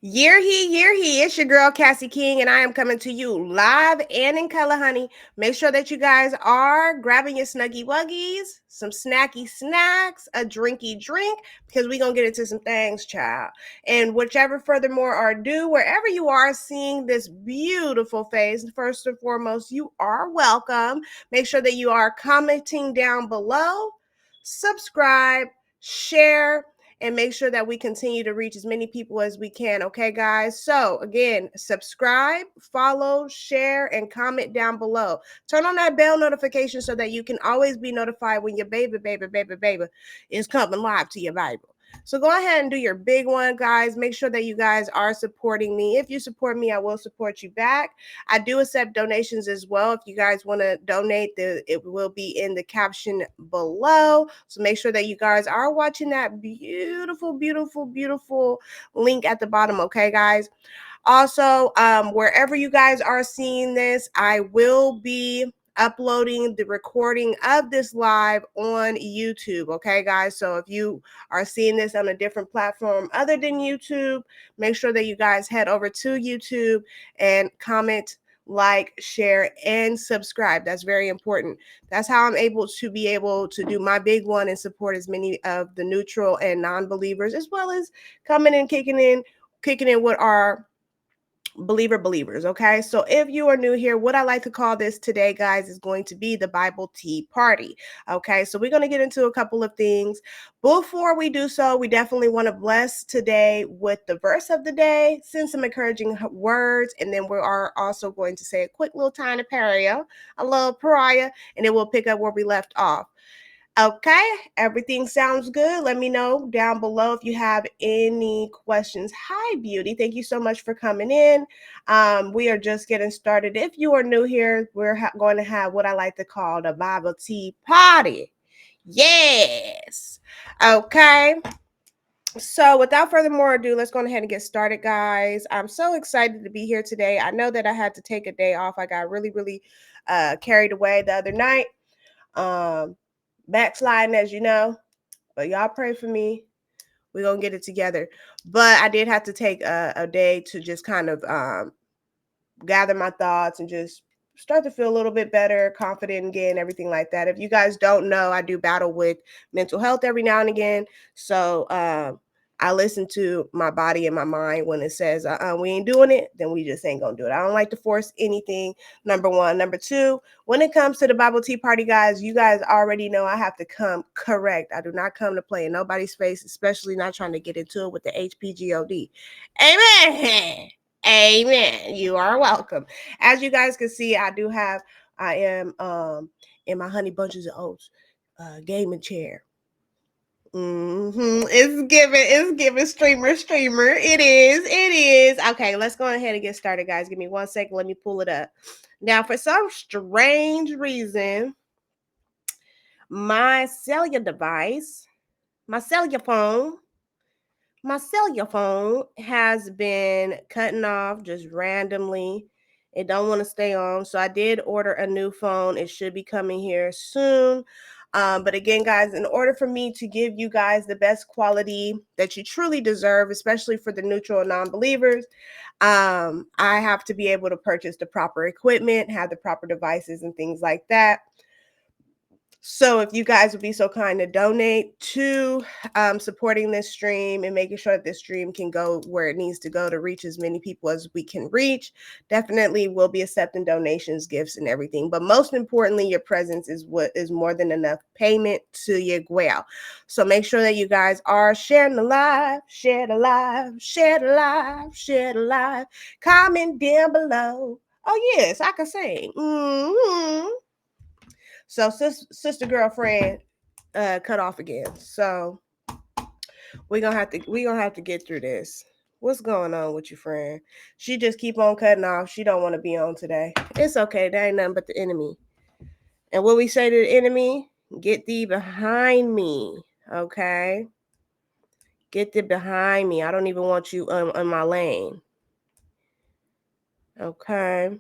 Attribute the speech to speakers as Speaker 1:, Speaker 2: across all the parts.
Speaker 1: Year he. It's your girl Cassie King, and I am coming to you live and in color, honey. Make sure that you guys are grabbing your snuggy wuggies, some snacky snacks, a drinky drink, because we're gonna get into some things, child. And whichever furthermore are due, wherever you are seeing this beautiful face, first and foremost, you are welcome. Make sure that you are commenting down below, subscribe, share, and make sure that we continue to reach as many people as we can. Okay, guys? So, again, subscribe, follow, share, and comment down below. Turn on that bell notification so that you can always be notified when your baby is coming live to your Bible. So go ahead and do your big one, guys. Make sure that you guys are supporting me. If you support me, I will support you back. I do accept donations as well. If you guys want to donate, it will be in the caption below. So make sure that you guys are watching that beautiful link at the bottom. Okay, guys. Also, wherever you guys are seeing this, I will be uploading the recording of this live on YouTube. Okay, guys. So if you are seeing this on a different platform other than YouTube, make sure that you guys head over to YouTube and comment, like, share, and subscribe. That's very important. That's how I'm able to do my big one and support as many of the neutral and non-believers, as well as coming and kicking in with our believers. Okay, so if you are new here, what I like to call this today, guys, is going to be the Bible Tea Party. Okay, so we're going to get into a couple of things. Before we do so, we definitely want to bless today with the verse of the day, send some encouraging words, and then we are also going to say a quick little tiny prayer, a little prayer, and then we'll pick up where we left off. Okay, everything sounds good. Let me know down below if you have any questions. Hi, Beauty. Thank you so much for coming in. We are just getting started. If you are new here, we're going to have what I like to call the Bible Tea Party. Yes. Okay. So, without further more ado, let's go ahead and get started, guys. I'm so excited to be here today. I know that I had to take a day off. I got really carried away the other night. Um, Backsliding, as you know, but y'all pray for me. We're gonna get it together. But I did have to take a day to just kind of gather my thoughts and just start to feel a little bit better, confident again, everything like that. If you guys don't know, I do battle with mental health every now and again. So I listen to my body and my mind when it says we ain't doing it, then we just ain't gonna do it. I don't like to force anything. Number one. Number two, when it comes to the Bible Tea Party, guys, you guys already know I have to come correct. I do not come to play in nobody's face, especially not trying to get into it with the HPGOD. Amen. Amen. You are welcome. As you guys can see, I am in my honey bunches of oats gaming chair. It's giving streamer. It is. Okay, let's go ahead and get started, guys. Give me 1 second. Let me pull it up. Now, for some strange reason, my cellular device, my cellular phone, my cellular phone has been cutting off just randomly. It don't want to stay on. So I did order a new phone. It should be coming here soon. But again, guys, in order for me to give you guys the best quality that you truly deserve, especially for the neutral and non-believers, I have to be able to purchase the proper equipment, have the proper devices and things like that. So if you guys would be so kind to donate to supporting this stream and making sure that this stream can go where it needs to go to reach as many people as we can reach, definitely we'll be accepting donations, gifts, and everything. But most importantly, your presence is what is more than enough payment to your well. So make sure that you guys are sharing the live, share the live, share the live, share the live. Comment down below. Oh yes, I can sing. So sister girlfriend cut off again. So we gonna have to get through this. What's going on with you, friend? She just keep on cutting off. She don't want to be on today. It's okay. That ain't nothing but the enemy. And what we say to the enemy, get thee behind me. Okay? Get thee behind me. I don't even want you on my lane. Okay.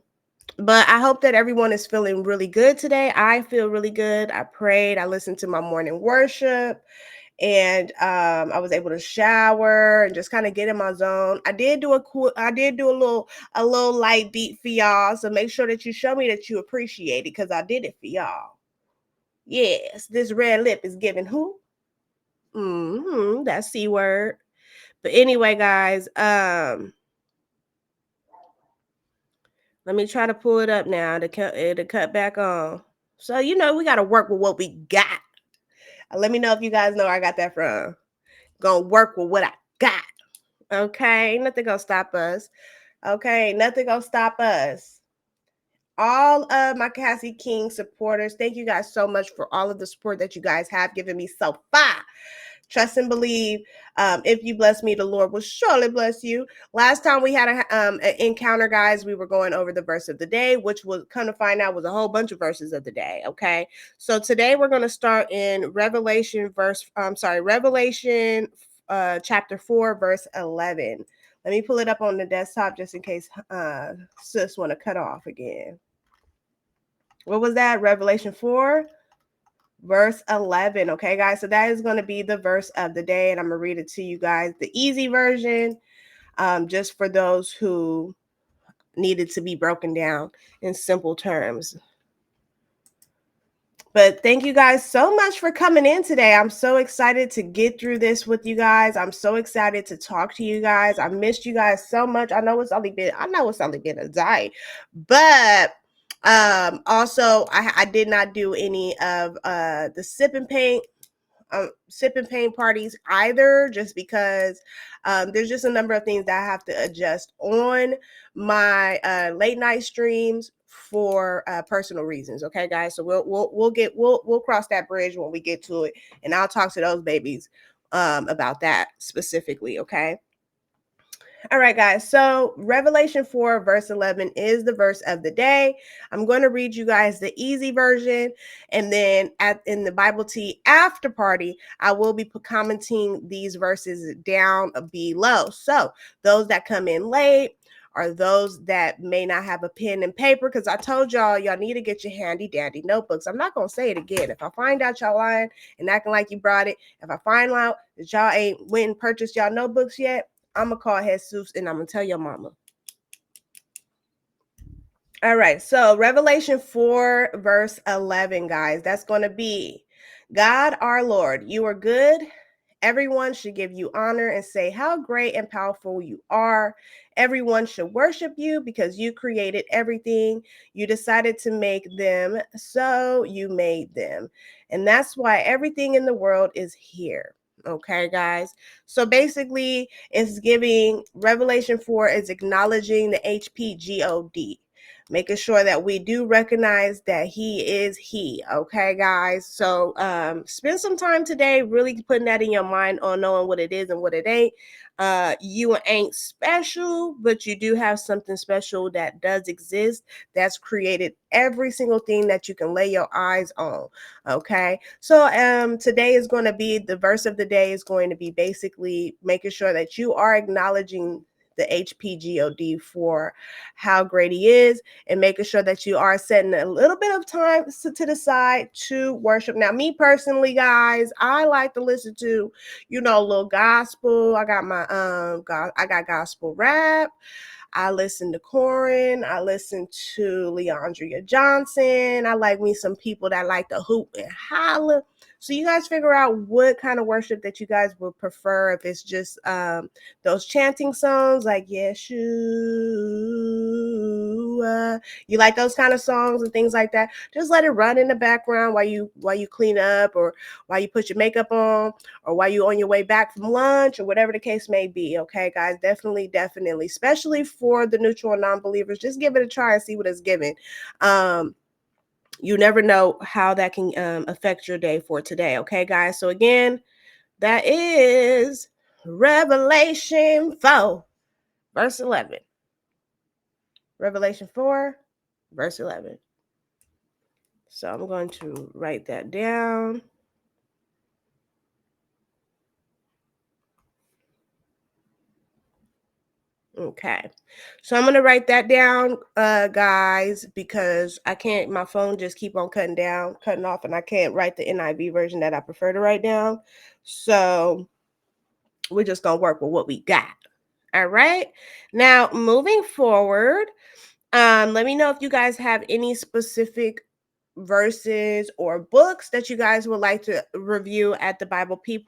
Speaker 1: But I hope that everyone is feeling really good today. I feel really good. I prayed. I listened to my morning worship. and I was able to shower and just kind of get in my zone. I did do a little light beat for y'all, so make sure that you show me that you appreciate it because I did it for y'all. Yes, this red lip is giving who? That C word. But anyway, guys, let me try to pull it up now to cut back on. So we got to work with what we got. Let me know if you guys know where I got that from. Gonna work with what I got. Okay, nothing gonna stop us. Okay, nothing gonna stop us. All of my Cassie King supporters, thank you guys so much for all of the support that you guys have given me so far. Trust and believe. If you bless me, the Lord will surely bless you. Last time we had an encounter, guys, we were going over the verse of the day, which was kind of find out was a whole bunch of verses of the day. Okay, so today we're going to start in Revelation chapter 4, verse 11. Let me pull it up on the desktop just in case sis want to cut off again. What was that? Revelation 4? Verse 11. Okay, guys, so that is going to be the verse of the day, and I'm gonna read it to you guys, the easy version, just for those who needed to be broken down in simple terms. But thank you guys so much for coming in today. I'm so excited to get through this with you guys. I'm so excited to talk to you guys. I missed you guys so much. I know it's only been a day, but also I did not do any of the sip and paint parties either, just because there's just a number of things that I have to adjust on my late night streams for personal reasons. Okay, guys, so we'll cross that bridge when we get to it, and I'll talk to those babies about that specifically. Okay. All right, guys. So Revelation 4, verse 11 is the verse of the day. I'm going to read you guys the easy version. And then in the Bible Tea after party, I will be commenting these verses down below. So those that come in late, or those that may not have a pen and paper, because I told y'all need to get your handy dandy notebooks. I'm not going to say it again. If I find out y'all lying and acting like you brought it, if I find out that y'all ain't went and purchased y'all notebooks yet, I'm going to call Jesus and I'm going to tell your mama. All right. So Revelation 4, verse 11, guys, that's going to be God, our Lord, you are good. Everyone should give you honor and say how great and powerful you are. Everyone should worship you because you created everything. You decided to make them, so you made them. And that's why everything in the world is here. Okay, guys. So basically, it's giving Revelation 4 is acknowledging the HPGOD, making sure that we do recognize that he is he. Okay, guys. So spend some time today really putting that in your mind on knowing what it is and what it ain't. You ain't special, but you do have something special that does exist, that's created every single thing that you can lay your eyes on. Okay, so today is going to be the verse of the day is going to be basically making sure that you are acknowledging the HPGOD for how great he is, and making sure that you are setting a little bit of time to the side to worship. Now, me personally, guys, I like to listen to, a little gospel. I got my I got gospel rap. I listen to Corin. I listen to Leandria Johnson. I like me some people that like to hoop and holler. So you guys figure out what kind of worship that you guys would prefer. If it's just those chanting songs like Yeshua, you like those kind of songs and things like that, just let it run in the background while you clean up, or while you put your makeup on, or while you're on your way back from lunch, or whatever the case may be. Okay, guys, definitely, especially for the neutral and non-believers, just give it a try and see what it's giving. You never know how that can affect your day for today. Okay, guys. So again, that is Revelation 4, verse 11. Revelation 4, verse 11. So I'm going to write that down. Okay. So I'm going to write that down, guys, because I can't, my phone just keep on cutting off, and I can't write the NIV version that I prefer to write down. So we're just going to work with what we got. All right. Now, moving forward, let me know if you guys have any specific verses or books that you guys would like to review at the Bible Tea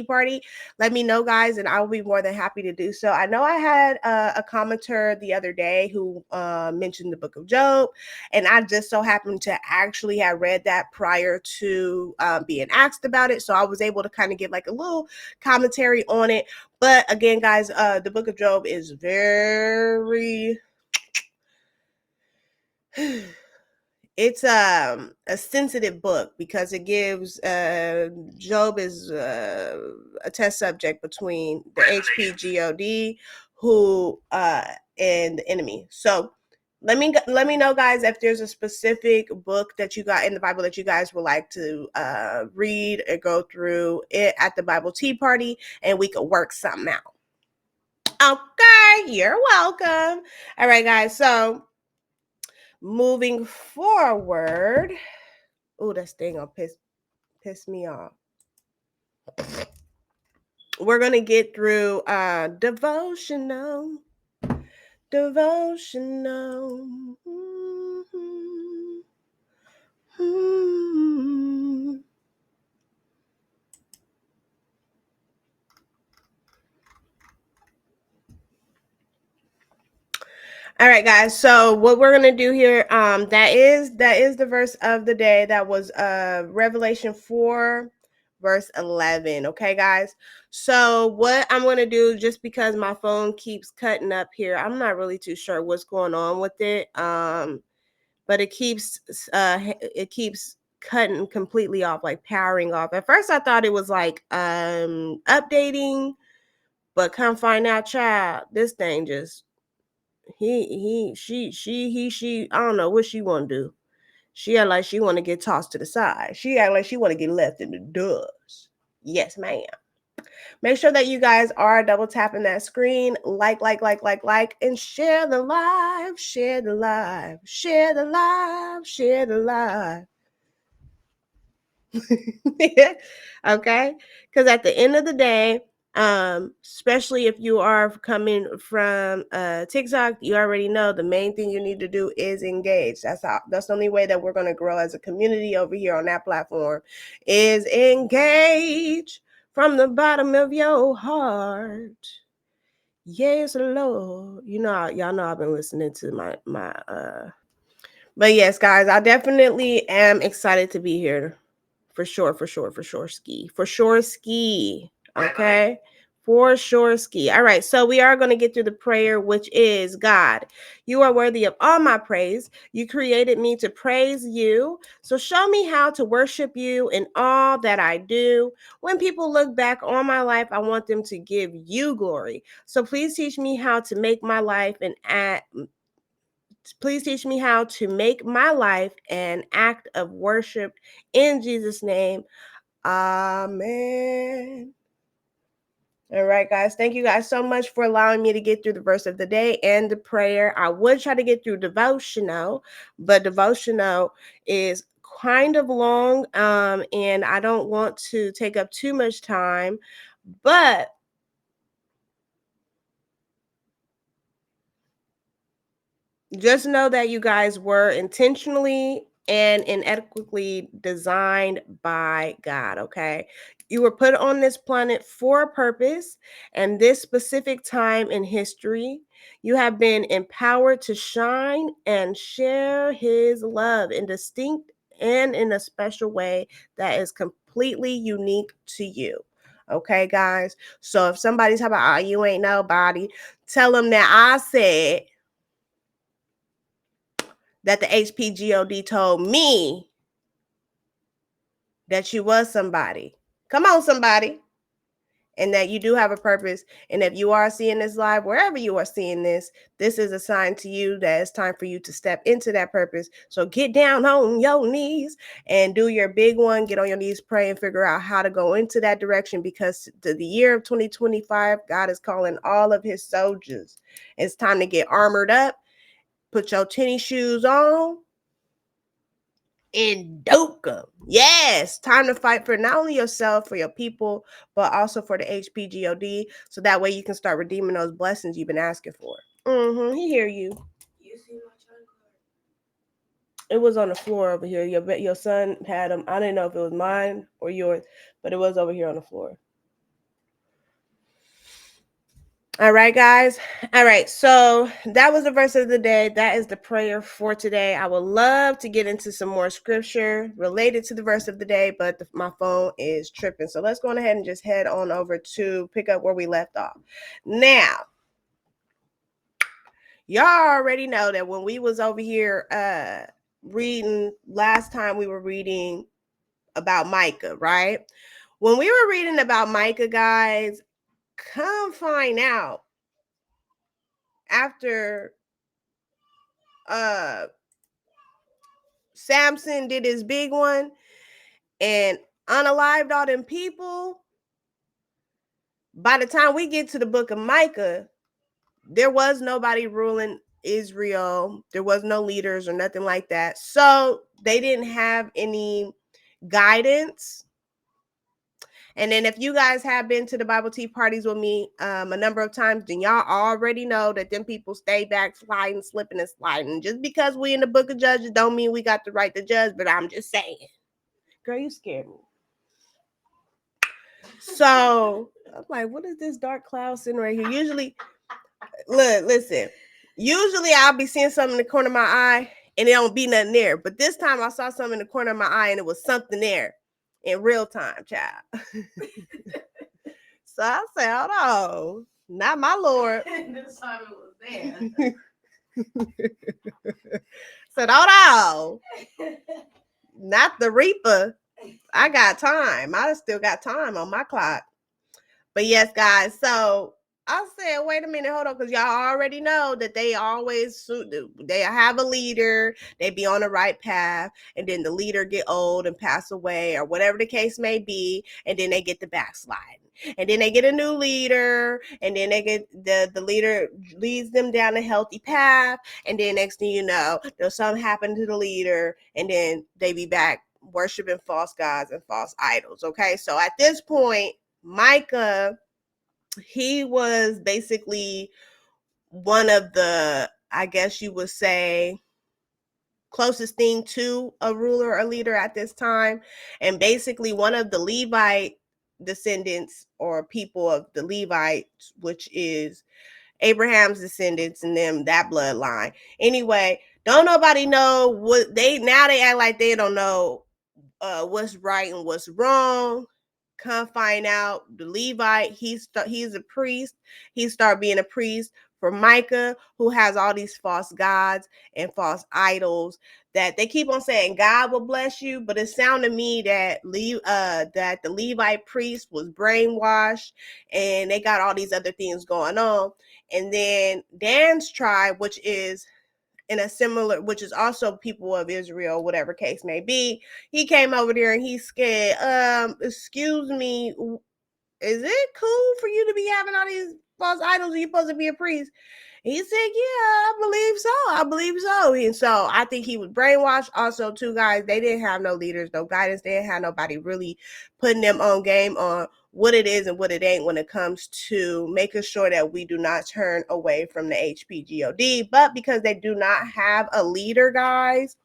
Speaker 1: Party. Let me know, guys, and I will be more than happy to do so. I know I had a commenter the other day who mentioned the book of Job, and I just so happened to actually have read that prior to being asked about it, so I was able to kind of get like a little commentary on it. But again, guys, the book of Job is very it's a sensitive book because it gives Job is a test subject between the HPGOD who and the enemy. So let me know, guys, if there's a specific book that you got in the Bible that you guys would like to read or go through it at the Bible Tea Party, and we could work something out. Okay, you're welcome. All right, guys. So moving forward, oh, that thing gonna piss me off. We're gonna get through devotional. Devotional. All right, guys. So what we're gonna do here, that is the verse of the day. That was Revelation 4, verse 11. Okay, guys. So what I'm gonna do, just because my phone keeps cutting up here, I'm not really too sure what's going on with it. But it keeps cutting completely off, like powering off. At first, I thought it was like updating, but come find out, child, this thing just she I don't know what she want to do. She act like she want to get tossed to the side. She act like she want to get left in the dust. Yes, ma'am. Make sure that you guys are double tapping that screen, like, and share the live, share the live, share the live, share the live. Okay, because at the end of the day, especially if you are coming from TikTok, you already know the main thing you need to do is engage. That's the only way that we're going to grow as a community over here on that platform, is engage from the bottom of your heart. Yes, Lord. You know, y'all know I've been listening to my but yes, guys, I definitely am excited to be here. For sure, ski. For sure, ski. Okay. For sure, ski. All right. So we are going to get through the prayer, which is: God, you are worthy of all my praise. You created me to praise you. So show me how to worship you in all that I do. When people look back on my life, I want them to give you glory. So please teach me how to make my life Please teach me how to make my life an act of worship in Jesus' name. Amen. All right, guys. Thank you guys so much for allowing me to get through the verse of the day and the prayer. I would try to get through devotional, but devotional is kind of long, and I don't want to take up too much time. But just know that you guys were intentionally and inadequately designed by God, okay? You were put on this planet for a purpose, and this specific time in history, you have been empowered to shine and share his love in distinct and in a special way that is completely unique to you. Okay, guys? So if somebody's talking about, oh, you ain't nobody, tell them that I said that the HPGOD told me that you was somebody. Come on, somebody. and that you do have a purpose. And if you are seeing this live, wherever you are seeing this is a sign to you that it's time for you to step into that purpose. So get down on your knees and do your big one. Get on your knees, pray, and figure out how to go into that direction, because the year of 2025, God is calling all of his soldiers. It's time to get armored up, put your tennis shoes on, and doke them. Yes, time to fight for not only yourself, for your people, but also for the HPGOD, so that way you can start redeeming those blessings you've been asking for. He hear you. You see my chunk card? It was on the floor over here. Your son had them. I didn't know if it was mine or yours, but it was over here on the floor. All right, guys. All right, so that was the verse of the day. That is the prayer for today. I would love to get into some more scripture related to the verse of the day, but my phone is tripping. So let's go on ahead and just head on over to pick up where we left off. Now, y'all already know that when we was over here reading last time, we were reading about Micah, right? When we were reading about Micah, guys, come find out after Samson did his big one and unalived all them people, by the time we get to the book of Micah, there was nobody ruling Israel. There was no leaders or nothing like that. So they didn't have any guidance. And then if you guys have been to the Bible tea parties with me a number of times, then y'all already know that them people stay back sliding, slipping, and sliding. Just because we in the book of Judges don't mean we got the right to judge, but I'm just saying. Girl, you scared me. So I'm like, what is this dark cloud sitting right here? Usually, listen. Usually I'll be seeing something in the corner of my eye and it don't be nothing there. But this time I saw something in the corner of my eye and it was something there in real time, child. So I said, hold on. Not my Lord. This time it was there. Said, hold on. Not the Reaper. I got time. I still got time on my clock. But yes, guys, so I said, wait a minute, hold on, because y'all already know that they have a leader, they be on the right path, and then the leader get old and pass away, or whatever the case may be, and then they get the backsliding. And then they get a new leader, and then they get the leader leads them down a healthy path, and then next thing you know, there's something happen to the leader, and then they be back worshiping false gods and false idols. Okay, so at this point, Micah, he was basically one of the, I guess you would say, closest thing to a ruler or leader at this time, and basically one of the Levite descendants or people of the Levites, which is Abraham's descendants and them, that bloodline. Anyway, don't nobody know what they act like they don't know what's right and what's wrong. Come find out, the Levite, he's a priest. He started being a priest for Micah, who has all these false gods and false idols that they keep on saying God will bless you, but it sounded to me that that the Levite priest was brainwashed and they got all these other things going on. And then Dan's tribe, which is which is also people of Israel, whatever case may be, he came over there and he said, excuse me, is it cool for you to be having all these false idols and you're supposed to be a priest? He said, yeah, I believe so. And so I think he was brainwashed. Also, too, guys, they didn't have no leaders, no guidance. They didn't have nobody really putting them on game on what it is and what it ain't when it comes to making sure that we do not turn away from the HPGOD. But because they do not have a leader, guys,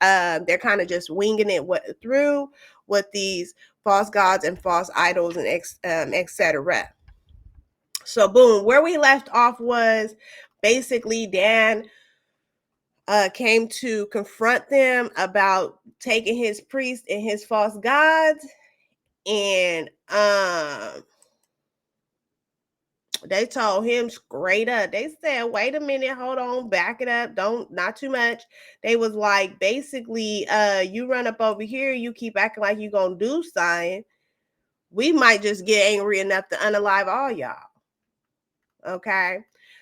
Speaker 1: they're kind of just winging it through with these false gods and false idols and etc. So boom, where we left off was basically Dan came to confront them about taking his priest and his false gods, and they told him straight up. They said, wait a minute, hold on, back it up, not too much. They was like, basically, you run up over here, you keep acting like you gonna do something, we might just get angry enough to unalive all y'all. Okay.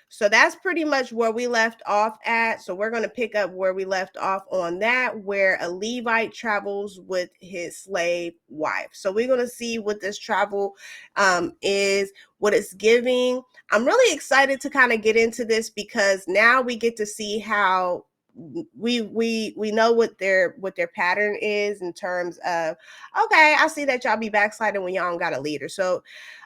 Speaker 1: So that's pretty much where we left off at. So we're going to pick up where we left off on that, where a Levite travels with his slave wife. So we're going to see what this travel is, what it's giving. I'm really excited to kind of get into this because now we get to see how we know what their pattern is in terms of, okay, I see that y'all be backsliding when y'all don't got a leader. So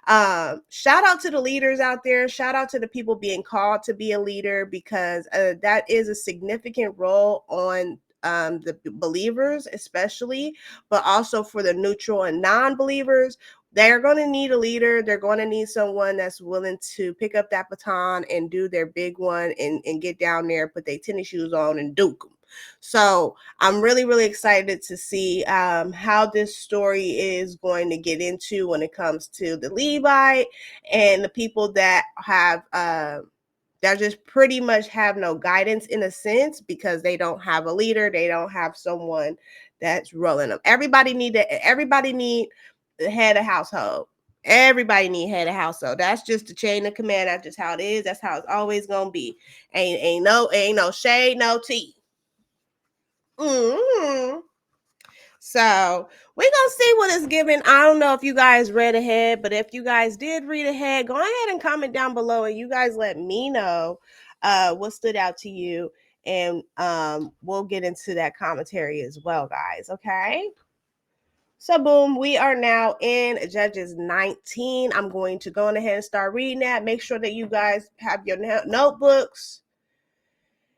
Speaker 1: shout out to the leaders out there, shout out to the people being called to be a leader, because that is a significant role on the believers especially, but also for the neutral and non-believers. They're going to need a leader. They're going to need someone that's willing to pick up that baton and do their big one, and get down there, put their tennis shoes on and duke them. So I'm really, really excited to see how this story is going to get into when it comes to the Levite and the people that have that just pretty much have no guidance in a sense, because they don't have a leader. They don't have someone that's rolling them. Everybody need the head of household. Everybody need head of household. That's just the chain of command. That's just how it is. That's how it's always gonna be. Ain't no shade, no tea. Mm-hmm. So we're gonna see what it's giving. I don't know if you guys read ahead, but if you guys did read ahead, go ahead and comment down below, and you guys let me know what stood out to you, and we'll get into that commentary as well, guys. Okay. So boom, we are now in Judges 19. I'm going to go on ahead and start reading that. Make sure that you guys have your notebooks.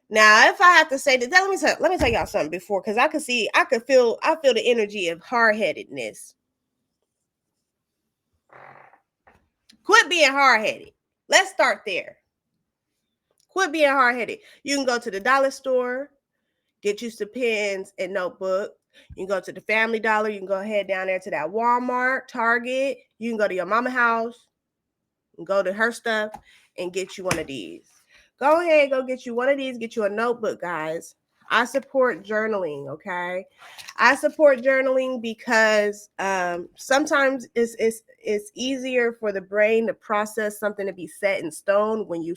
Speaker 1: Now, if I have to say that, let me tell y'all something before, because I feel the energy of hard-headedness. Quit being hard-headed. Let's start there. Quit being hard-headed. You can go to the dollar store, get you some pens and notebook. You can go to the Family Dollar. You can go ahead down there to that Walmart, Target. You can go to your mama house and go to her stuff and get you one of these. Go ahead, go get you one of these. Get you a notebook, guys. I support journaling, okay? I support journaling because sometimes it's easier for the brain to process something to be set in stone when you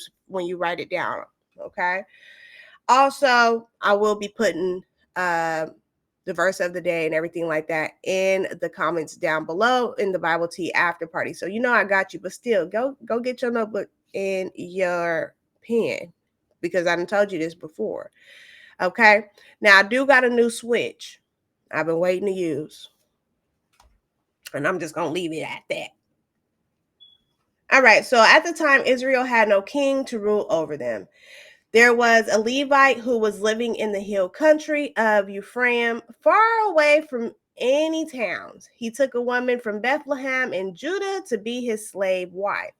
Speaker 1: write it down, okay? Also, I will be putting the verse of the day and everything like that in the comments down below in the Bible Tea after party. So you know I got you, but still go get your notebook and your pen, because I done told you this before. Okay. Now I do got a new switch I've been waiting to use, and I'm just gonna leave it at that. All right. So at the time, Israel had no king to rule over them. There was a Levite who was living in the hill country of Ephraim, far away from any towns. He took a woman from Bethlehem in Judah to be his slave wife.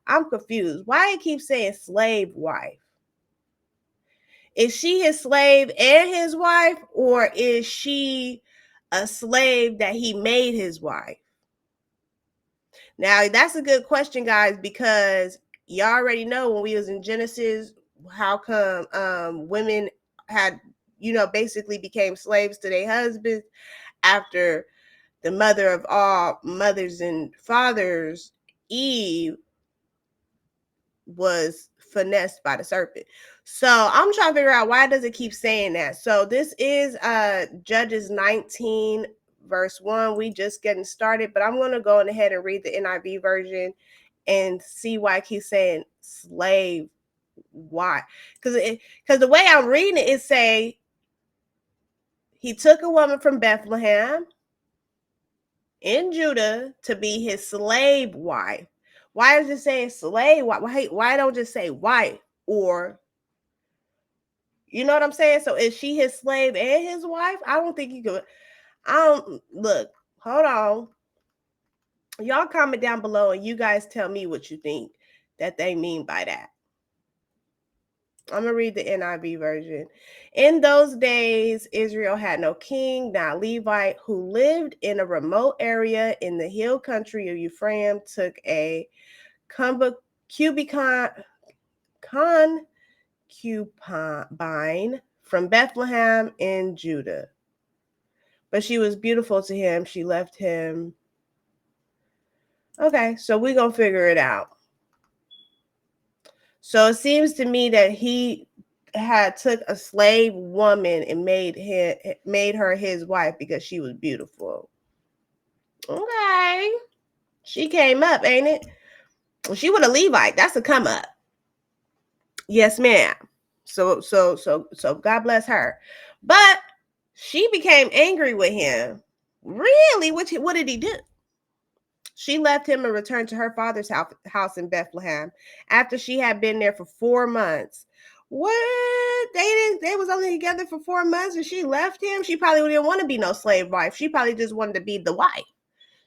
Speaker 1: I'm confused. Why it keeps saying slave wife? Is she his slave and his wife, or is she a slave that he made his wife? Now, that's a good question, guys, because you already know when we was in Genesis, how come women had, basically became slaves to their husbands after the mother of all mothers and fathers, Eve, was finessed by the serpent. So I'm trying to figure out, why does it keep saying that? So this is Judges 19 verse 1. We just getting started, but I'm going to go ahead and read the NIV version and see why it keeps saying slave. Why? Because the way I'm reading it say he took a woman from Bethlehem in Judah to be his slave wife. Why does it say slave? Why don't just say wife? Or, you know what I'm saying? So is she his slave and his wife? I don't think you could. I don't look. Hold on. Y'all comment down below and you guys tell me what you think that they mean by that. I'm going to read the NIV version. In those days, Israel had no king. Now, Levite, who lived in a remote area in the hill country of Ephraim, took a concubine from Bethlehem in Judah. But she was beautiful to him. She left him Okay, so we're going to figure it out. So it seems to me that he had took a slave woman and made her his wife because she was beautiful. Okay. She came up, ain't it? She was a Levite. That's a come up. Yes, ma'am. So God bless her. But she became angry with him. Really? What did he do? She left him and returned to her father's house in Bethlehem after she had been there for 4 months. What? They was only together for 4 months and she left him? She probably didn't want to be no slave wife. She probably just wanted to be the wife.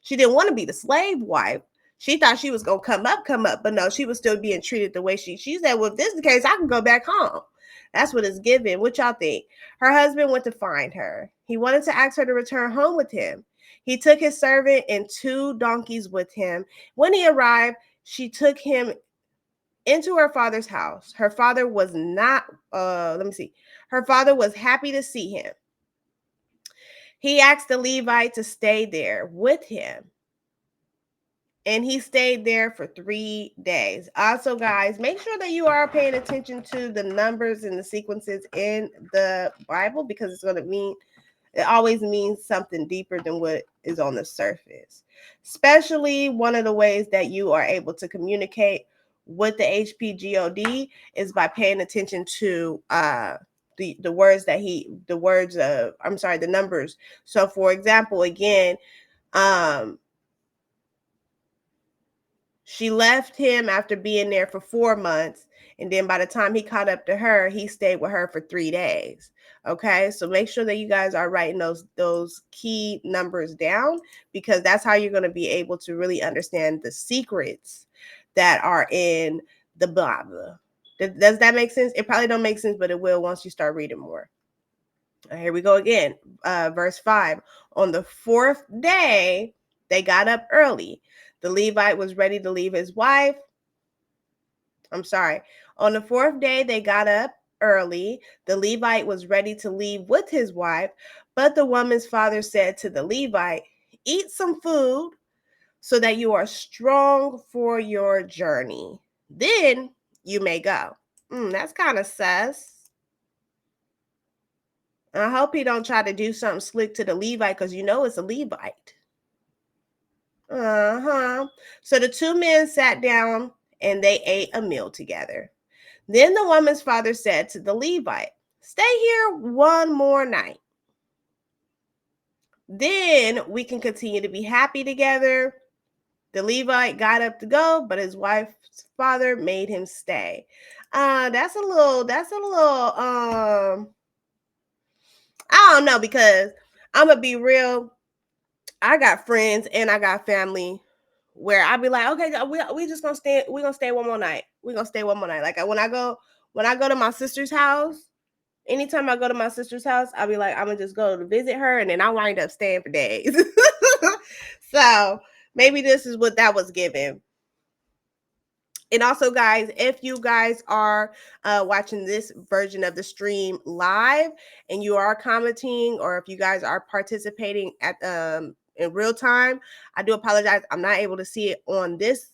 Speaker 1: She didn't want to be the slave wife. She thought she was gonna come up, but no, she was still being treated the way she said, well, if this is the case, I can go back home. That's what it's given. What y'all think? Her husband went to find her. He wanted to ask her to return home with him. He took his servant and 2 donkeys with him. When he arrived, she took him into her father's house. Her father was not, her father was happy to see him. He asked the Levite to stay there with him. And he stayed there for 3 days. Also, guys, make sure that you are paying attention to the numbers and the sequences in the Bible, because it always means something deeper than what is on the surface. Especially one of the ways that you are able to communicate with the HPGOD is by paying attention to the numbers. So for example, again, she left him after being there for 4 months. And then by the time he caught up to her, he stayed with her for 3 days. Okay, so make sure that you guys are writing those key numbers down, because that's how you're going to be able to really understand the secrets that are in the Bible. Does that make sense? It probably don't make sense, but it will once you start reading more. Here we go again. Verse 5. On the 4th day, they got up early. The Levite was ready to leave his wife. On the 4th day, they got up early. The Levite was ready to leave with his wife, but the woman's father said to the Levite, eat some food so that you are strong for your journey. Then you may go. That's kind of sus. I hope he don't try to do something slick to the Levite, because it's a Levite. So the 2 men sat down and they ate a meal together. Then the woman's father said to the Levite, stay here one more night. Then we can continue to be happy together. The Levite got up to go, but his wife's father made him stay. That's a little, I don't know, because I'm going to be real. I got friends and I got family where I'd be like, okay, we just gonna stay. We're gonna stay one more night. We're gonna stay one more night. Like when I go to my sister's house, anytime I go to my sister's house, I'll be like, I'm gonna just go to visit her, and then I wind up staying for days. So maybe this is what that was given. And also, guys, if you guys are watching this version of the stream live and you are commenting, or if you guys are participating at in real time, I do apologize. I'm not able to see it on this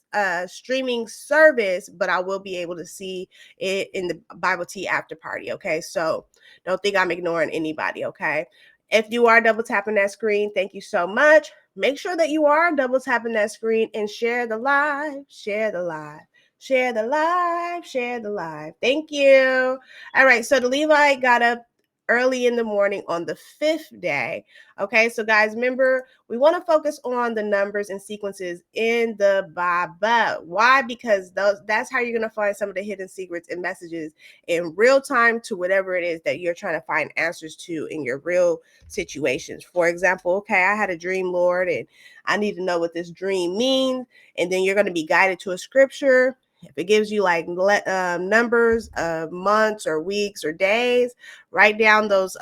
Speaker 1: streaming service, but I will be able to see it in the Bible Tea after party. Okay, so don't think I'm ignoring anybody. Okay, if you are double tapping that screen, thank you so much. Make sure that you are double tapping that screen and share the live. Share the live. Share the live, share the live. Thank you. All right, so the Levite got up early in the morning on the 5th day. Okay, so guys, remember, we want to focus on the numbers and sequences in the Bible. Why? Because that's how you're going to find some of the hidden secrets and messages in real time to whatever it is that you're trying to find answers to in your real situations. For example, okay, I had a dream, Lord, and I need to know what this dream means. And then you're going to be guided to a scripture. If it gives you like numbers of months or weeks or days, write down those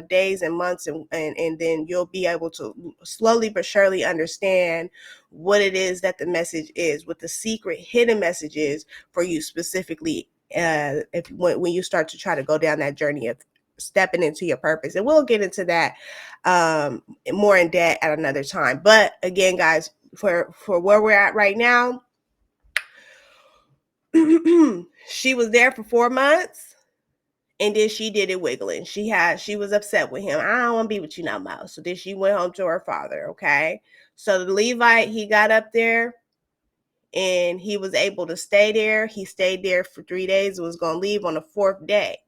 Speaker 1: days and months, and then you'll be able to slowly but surely understand what it is that the message is, what the secret hidden message is for you specifically, when you start to try to go down that journey of stepping into your purpose. And we'll get into that more in depth at another time. But again, guys, for where we're at right now. She was there for 4 months, and then she did it wiggling. She was upset with him. I don't want to be with you no more. So then she went home to her father. Okay. So the Levite, he got up there and he was able to stay there. He stayed there for 3 days and was going to leave on the 4th day.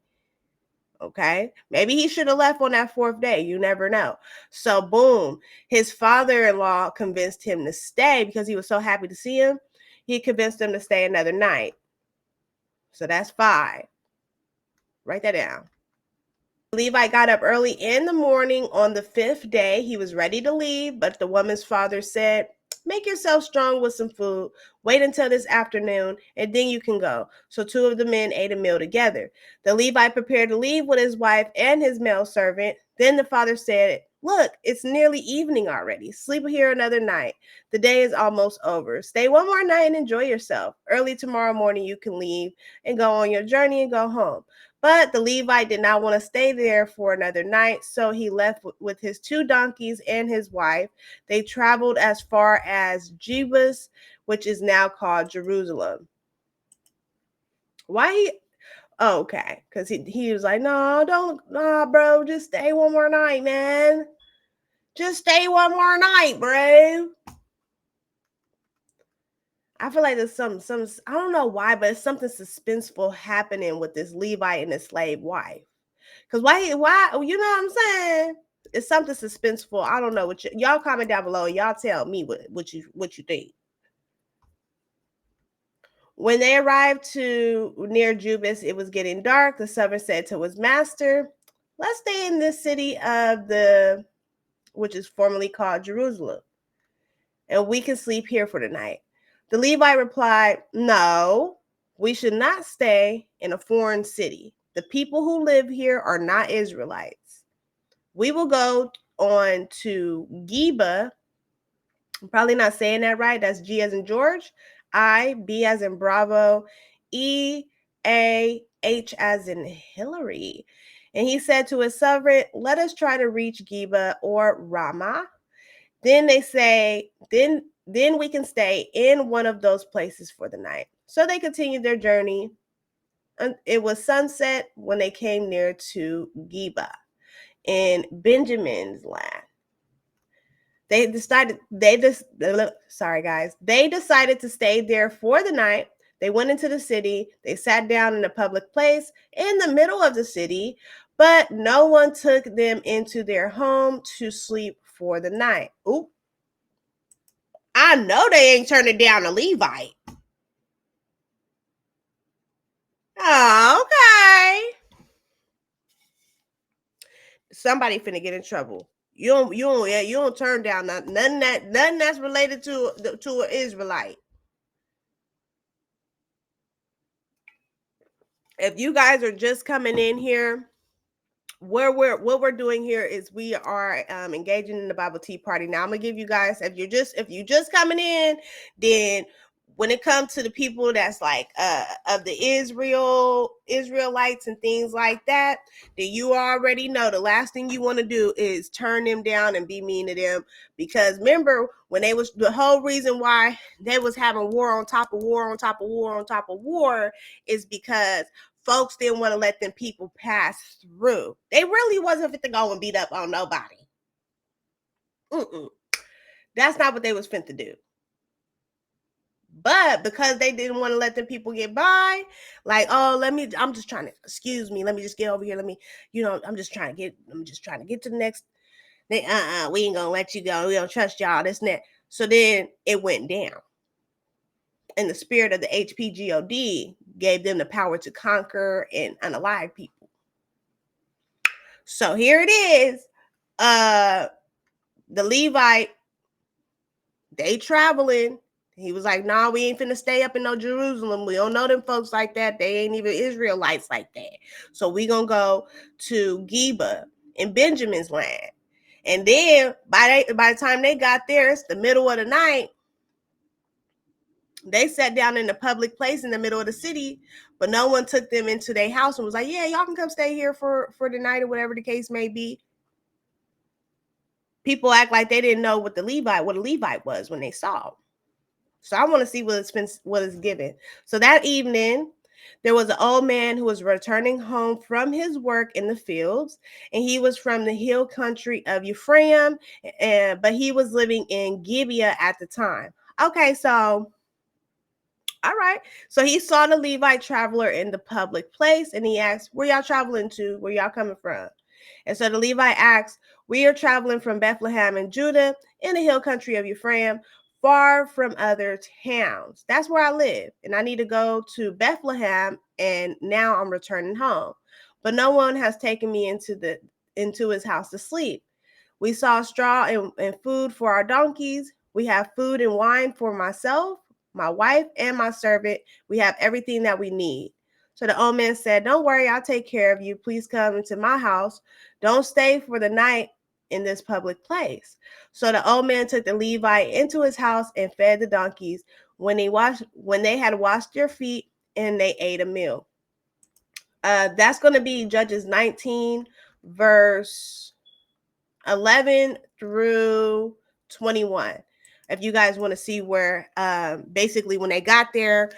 Speaker 1: Okay. Maybe he should have left on that 4th day. You never know. So boom, his father-in-law convinced him to stay because he was so happy to see him. He convinced him to stay another night. So that's 5. Write that down. Levi got up early in the morning on the 5th day. He was ready to leave, but the woman's father said, "Make yourself strong with some food. Wait until this afternoon, and then you can go." So 2 of the men ate a meal together. The Levite prepared to leave with his wife and his male servant. Then the father said, "Look, it's nearly evening already. Sleep here another night. The day is almost over. Stay one more night and enjoy yourself. Early tomorrow morning you can leave and go on your journey and go home." But the Levite did not want to stay there for another night, so he left with his 2 donkeys and his wife. They traveled as far as Jebus, which is now called Jerusalem. Why he? Oh, okay, because he was like, no, bro, just stay one more night, man. Just stay one more night, bro. I feel like there's some I don't know why, but it's something suspenseful happening with this Levite and his slave wife. Because why, you know what I'm saying? It's something suspenseful. I don't know what y'all comment down below. Y'all tell me what you think. When they arrived to near Jubis, it was getting dark. The servant said to his master, "Let's stay in this city of which is formerly called Jerusalem, and we can sleep here for the night." The Levite replied, "No, we should not stay in a foreign city. The people who live here are not Israelites. We will go on to Geba." I'm probably not saying that right. That's G as in George, I, B as in Bravo, E, A, H as in Hillary. And he said to his servant, "Let us try to reach Geba or Ramah. Then they say, then we can stay in one of those places for the night." So they continued their journey. And it was sunset when they came near to Geba in Benjamin's land. They decided to stay there for the night. They went into the city. They sat down in a public place in the middle of the city, but no one took them into their home to sleep for the night. Oop. I know they ain't turning down a Levite. Oh, okay. Somebody finna get in trouble. You don't turn down nothing that's related to an Israelite. If you guys are just coming in here, what we're doing here is we are engaging in the Bible Tea Party. Now I'm gonna give you guys, if you just coming in, then when it comes to the people that's like of the Israelites and things like that, then you already know the last thing you want to do is turn them down and be mean to them. Because remember when they was, the whole reason why they was having war on top of war on top of war on top of war is because folks didn't want to let them people pass through. They really wasn't fit to go and beat up on nobody. That's not what they was fit to do. But because they didn't want to let them people get by, like, oh, I'm just trying to, excuse me, let me just get over here. I'm just trying to get to the next. We ain't gonna let you go. We don't trust y'all, this and that. So then it went down. And the spirit of the HPGOD gave them the power to conquer and unalive people. So here it is. The Levite, they traveling. He was like, "Nah, we ain't finna stay up in no Jerusalem. We don't know them folks like that. They ain't even Israelites like that. So we gonna go to Geba in Benjamin's land." And then by the time they got there, it's the middle of the night. They sat down in a public place in the middle of the city, but no one took them into their house and was like, "Yeah, y'all can come stay here for the night," or whatever the case may be. people act like they didn't know what a Levite was when they saw him. So I want to see what it's given. So that evening, there was an old man who was returning home from his work in the fields, and he was from the hill country of Ephraim, but he was living in Gibeah at the time. Okay, so all right. So he saw the Levite traveler in the public place, and he asked, "Where y'all traveling to? Where y'all coming from?" And so the Levite asked, "We are traveling from Bethlehem in Judah in the hill country of Ephraim, far from other towns. That's where I live. And I need to go to Bethlehem, and now I'm returning home. But no one has taken me into his house to sleep. We saw straw and food for our donkeys. We have food and wine for myself, my wife, and my servant. We have everything that we need." So the old man said, "Don't worry, I'll take care of you. Please come into my house. Don't stay for the night in this public place." So the old man took the Levite into his house and fed the donkeys. When they had washed their feet, and they ate a meal. That's going to be Judges 19, verse 11 through 21. If you guys want to see where basically when they got there,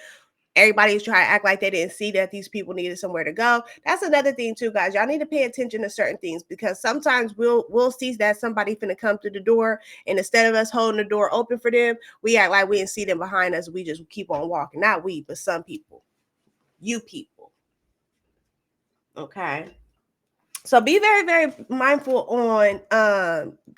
Speaker 1: everybody's trying to act like they didn't see that these people needed somewhere to go. That's another thing too, guys. Y'all need to pay attention to certain things, because sometimes we'll see that somebody finna come through the door, and instead of us holding the door open for them, we act like we didn't see them behind us. We just keep on walking. Not we, but some people. You people. Okay. So be very, very mindful on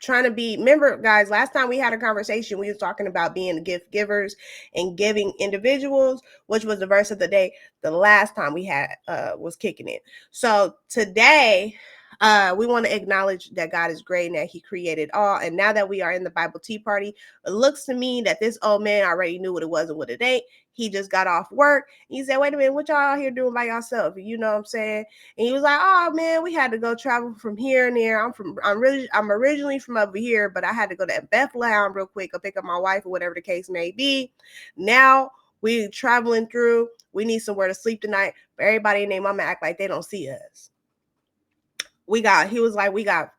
Speaker 1: trying to be. Remember, guys, last time we had a conversation, we was talking about being gift givers and giving individuals, which was the verse of the day. The last time we had was kicking it. So today, we want to acknowledge that God is great and that He created all. And now that we are in the Bible Tea Party, it looks to me that this old man already knew what it was and what it ain't. He just got off work. He said, "Wait a minute, what y'all out here doing by yourself?" You know what I'm saying? And he was like, "Oh man, we had to go travel from here and there. I'm originally from over here, but I had to go to Bethlehem real quick, go pick up my wife or whatever the case may be. Now we traveling through. We need somewhere to sleep tonight. But everybody and their mama act like they don't see us. He was like, we got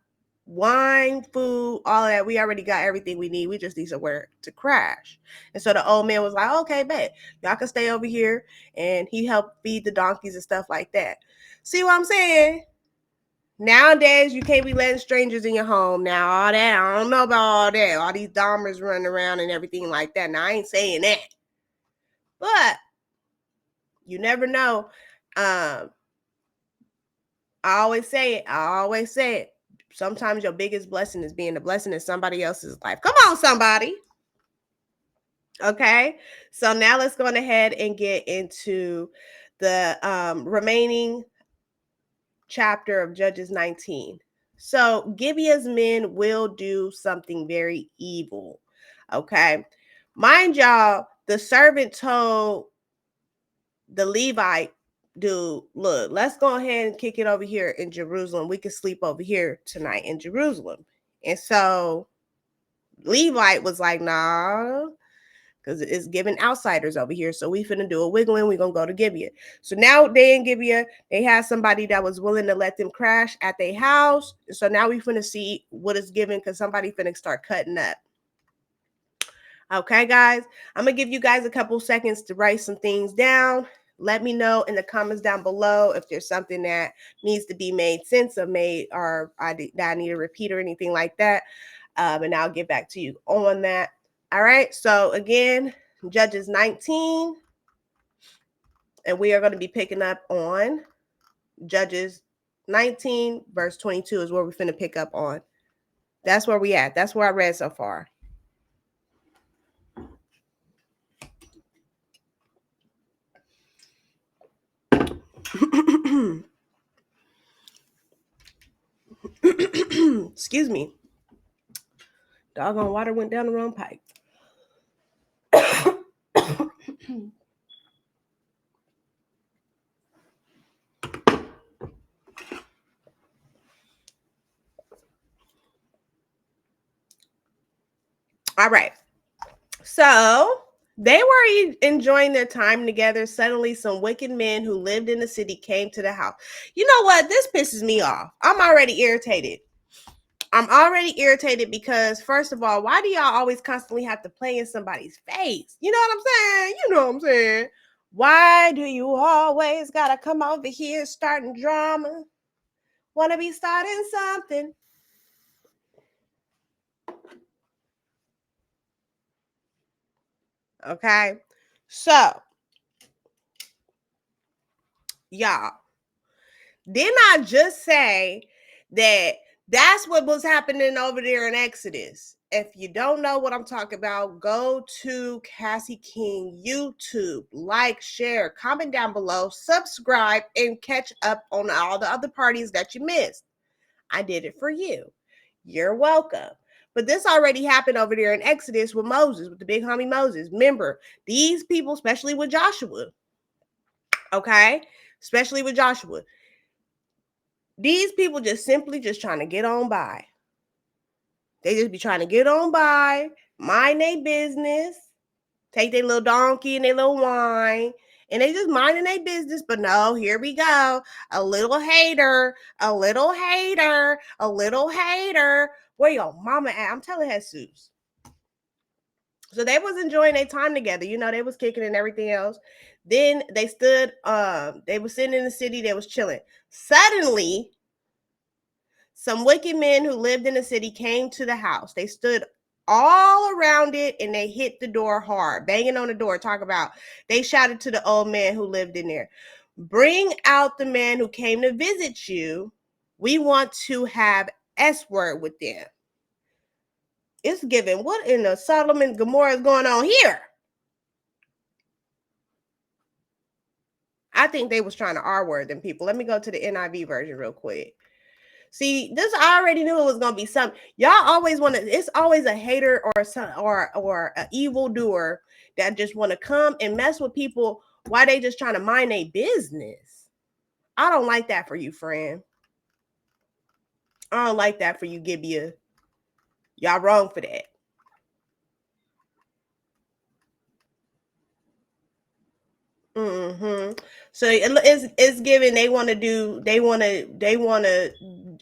Speaker 1: wine, food, all of that. We already got everything we need. We just need somewhere to crash." And so the old man was like, "Okay, bet. Y'all can stay over here." And he helped feed the donkeys and stuff like that. See what I'm saying? Nowadays, you can't be letting strangers in your home. Now, all that, I don't know about all that. All these Dahmers running around and everything like that. Now, I ain't saying that. But you never know. I always say it. Sometimes your biggest blessing is being a blessing in somebody else's life. Come on, somebody. Okay. So now let's go ahead and get into the remaining chapter of Judges 19. So Gibeah's men will do something very evil. Okay. Mind y'all, the servant told the Levite, "Dude, look, let's go ahead and kick it over here in Jerusalem. We can sleep over here tonight in Jerusalem." And so Levite was like, "Nah, because it's giving outsiders over here. So we finna do a wiggling. We gonna go to Gibeah." So now they in Gibeah, they had somebody that was willing to let them crash at their house. So now we finna see what is given, because somebody finna start cutting up. Okay, guys, I'm gonna give you guys a couple seconds to write some things down. Let me know in the comments down below if there's something that needs to be made sense of, or that I need to repeat or anything like that. And I'll get back to you on that. All right. So again, Judges 19, and we are going to be picking up on Judges 19, verse 22 is where we're finna pick up on. That's where we at. That's where I read so far. Excuse me. Doggone water went down the wrong pipe. All right. So they were enjoying their time together. Suddenly, some wicked men who lived in the city came to the house. You know what? This pisses me off. I'm already irritated. I'm already irritated because, first of all, why do y'all always constantly have to play in somebody's face? You know what I'm saying? You know what I'm saying? Why do you always gotta come over here starting drama? Wanna be starting something? Okay. So, y'all, didn't I just say that that's what was happening over there in Exodus? If you don't know what I'm talking about, go to Cassie King YouTube, like, share, comment down below, subscribe, and catch up on all the other parties that you missed. I did it for you. You're welcome. But this already happened over there in Exodus with Moses, with the big homie Moses. Remember, these people, especially with Joshua, okay? Especially with Joshua, these people just simply just trying to get on by. They just be trying to get on by, mind their business, take their little donkey and their little wine, and they just minding their business. But no, here we go. A little hater, a little hater, a little hater. Where your mama at? I'm telling Jesus. So they was enjoying their time together. You know, they was kicking and everything else. Then they stood, they was sitting in the city, they was chilling. Suddenly, some wicked men who lived in the city came to the house. They stood all around it and they hit the door hard, banging on the door. Talk about, they shouted to the old man who lived in there, "Bring out the man who came to visit you. We want to have S word with them." It's given, what in the Sodom and Gomorrah is going on here? I think they was trying to R word them people. Let me go to the NIV version real quick. See, this I already knew it was gonna be something. Y'all always want to. It's always a hater or some or an evil doer that just want to come and mess with people while they just trying to mind their business. I don't like that for you, friend. I don't like that for you, Gibeah. Y'all wrong for that. Mm-hmm. So it's given. They want to.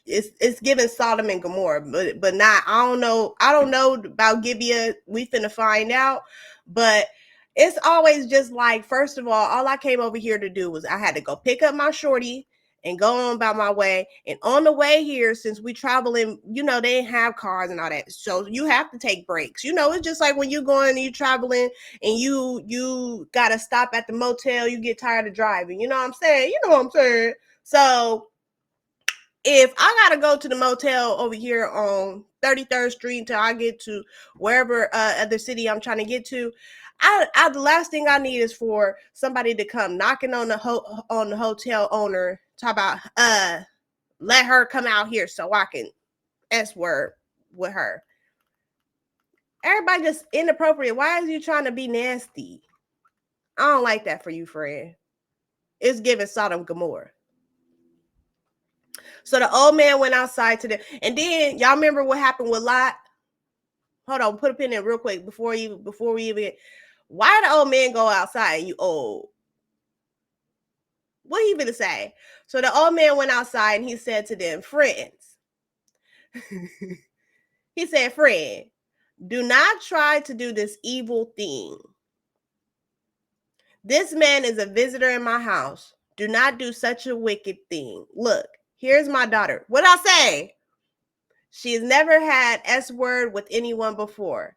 Speaker 1: It's given Sodom and Gomorrah, but not. I don't know about Gibeah. We finna find out, but it's always just like, first of all I came over here to do was I had to go pick up my shorty and go on about my way. And on the way here, since we traveling, you know, they didn't have cars and all that, so you have to take breaks. You know, it's just like when you going and you traveling and you gotta stop at the motel, you get tired of driving. You know what I'm saying? You know what I'm saying? So if I gotta go to the motel over here on 33rd Street until I get to wherever other city I'm trying to get to, I the last thing I need is for somebody to come knocking on the hotel owner, talk about let her come out here so I can S word with her. Everybody just inappropriate. Why is you trying to be nasty? I don't like that for you, friend. It's giving Sodom Gomorrah. So the old man went outside to them. And then y'all remember what happened with Lot? Hold on, put a pin in real quick before we even. Why the old man go outside and you old? What he gonna say? So the old man went outside and he said to them, "Friends," he said, "Friend, do not try to do this evil thing. This man is a visitor in my house. Do not do such a wicked thing. Look, here's my daughter." What I say? She has never had S word with anyone before.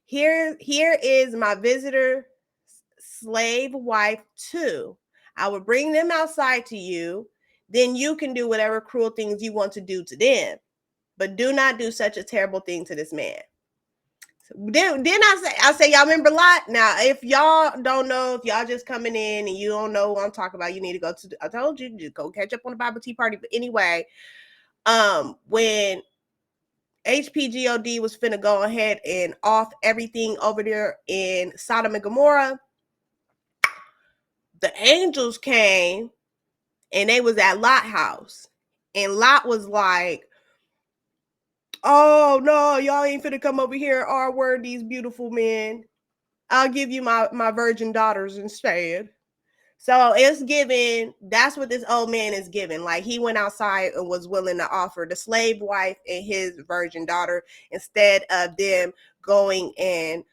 Speaker 1: Here is my visitor slave wife too. I will bring them outside to you. Then you can do whatever cruel things you want to do to them. But do not do such a terrible thing to this man. Then I say y'all remember Lot. Now, if y'all don't know, if y'all just coming in and you don't know what I'm talking about, you need to go to. I told you, just go catch up on the Bible Tea Party. But anyway, when HPGOD was finna go ahead and off everything over there in Sodom and Gomorrah, the angels came and they was at Lot house, and Lot was like, "Oh no, y'all ain't finna come over here R word these beautiful men. I'll give you my virgin daughters instead." So it's given, that's what this old man is giving. Like, he went outside and was willing to offer the slave wife and his virgin daughter instead of them going and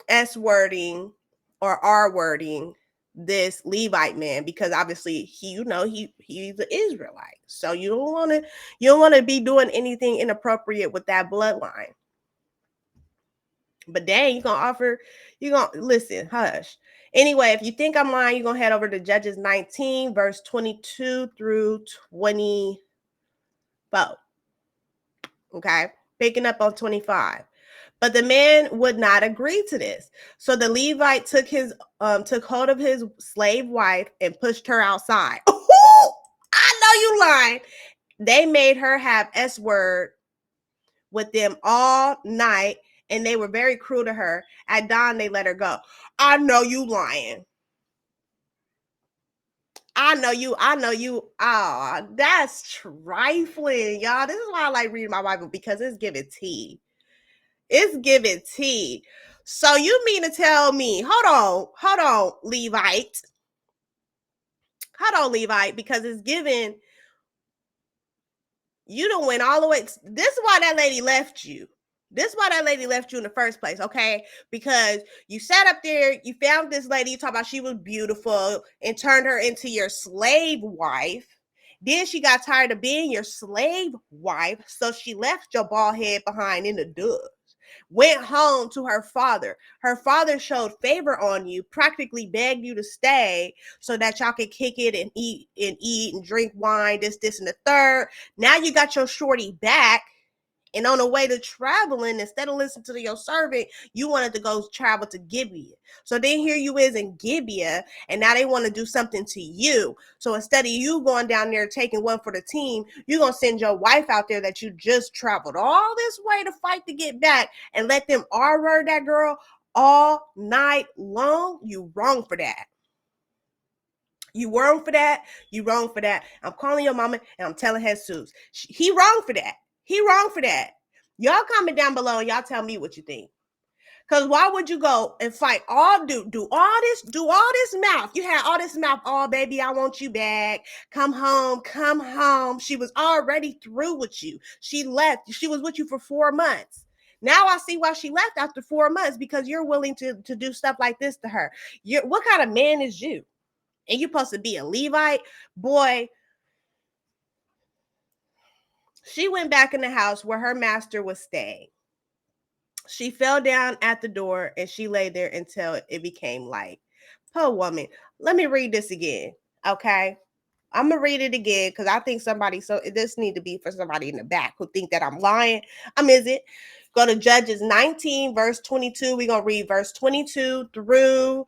Speaker 1: S-wording or R-wording this Levite man, because obviously he's an Israelite. So you don't want to be doing anything inappropriate with that bloodline. But dang, you gonna listen, hush. Anyway, if you think I'm lying, you're gonna head over to Judges 19, verse 22 through 24. Okay, picking up on 25. But the man would not agree to this. So the Levite took hold of his slave wife and pushed her outside. I know you lying. They made her have S word with them all night, and they were very cruel to her. At dawn, they let her go. I know you lying. I know you. Oh, that's trifling, y'all. This is why I like reading my Bible, because it's giving tea. It's giving tea. So you mean to tell me, hold on, Levite. Hold on, Levite, because it's giving, you done went all the way. This is why that lady left you. This is why that lady left you in the first place, okay? Because you sat up there, you found this lady, you talk about she was beautiful, and turned her into your slave wife. Then she got tired of being your slave wife, so she left your bald head behind in the dust. Went home to her father. Her father showed favor on you, practically begged you to stay so that y'all could kick it and eat and drink wine, this, and the third. Now you got your shorty back. And on the way to traveling, instead of listening to your servant, you wanted to go travel to Gibeah. So then here you is in Gibeah, and now they want to do something to you. So instead of you going down there taking one for the team, you're going to send your wife out there that you just traveled all this way to fight to get back, and let them R-word that girl all night long. You wrong for that. You wrong for that. You wrong for that. I'm calling your mama and I'm telling Jesus. He wrong for that. He wrong for that. Y'all comment down below and y'all tell me what you think. Because why would you go and fight do all this mouth? You had all this mouth, oh baby, I want you back. Come home, come home. She was already through with you. She left. She was with you for 4 months. Now I see why she left after 4 months, because you're willing to do stuff like this to her. What kind of man is you? And you're supposed to be a Levite? Boy, she went back in the house where her master was staying. She fell down at the door and she lay there until it became light. Poor woman. Let me read this again. Okay. I'm gonna read it again because I think this need to be for somebody in the back who think that I'm lying. Is it? Go to Judges 19, verse 22. We're gonna read verse 22 through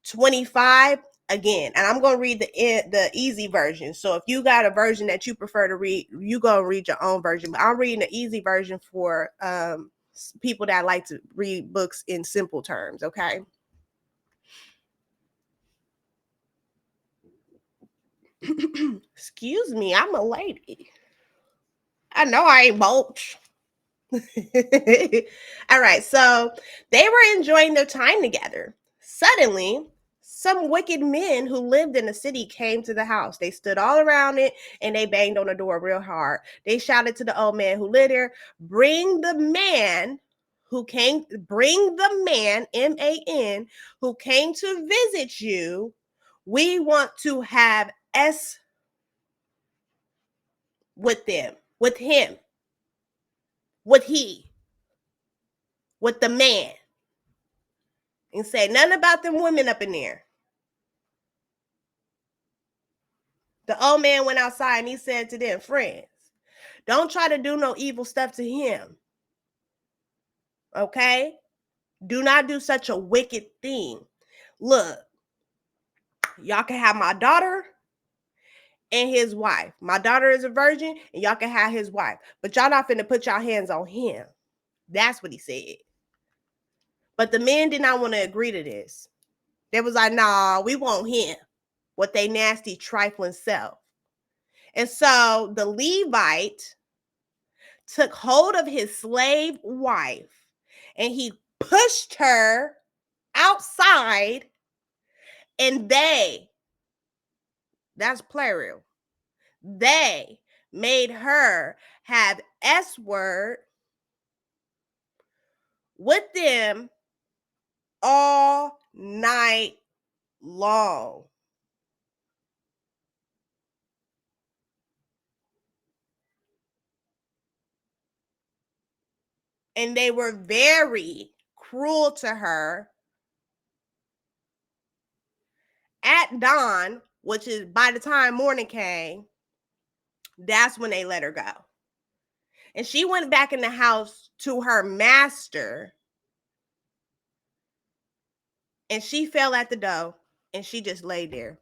Speaker 1: 25 again, and I'm going to read the easy version. So if you got a version that you prefer to read, you go and read your own version, but I'm reading the easy version for people that like to read books in simple terms. Okay. Excuse me, I'm a lady. I know I ain't mulch. All right, so they were enjoying their time together. Suddenly, some wicked men who lived in the city came to the house. They stood all around it and they banged on the door real hard. They shouted to the old man who lived there, bring the man, M-A-N, who came to visit you. We want to have S with them, with him, with the man. And say nothing about them women up in there. The old man went outside and he said to them, friends, don't try to do no evil stuff to him. Okay? Do not do such a wicked thing. Look, y'all can have my daughter and his wife. My daughter is a virgin and y'all can have his wife. But y'all not finna put y'all hands on him. That's what he said. But the men did not want to agree to this. They was like, nah, we want him with they nasty trifling self. And so the Levite took hold of his slave wife and he pushed her outside And that's plural, they made her have S word with them all night long. And they were very cruel to her. At dawn, which is by the time morning came, that's when they let her go. And she went back in the house to her master, and she fell at the door, and she just laid there.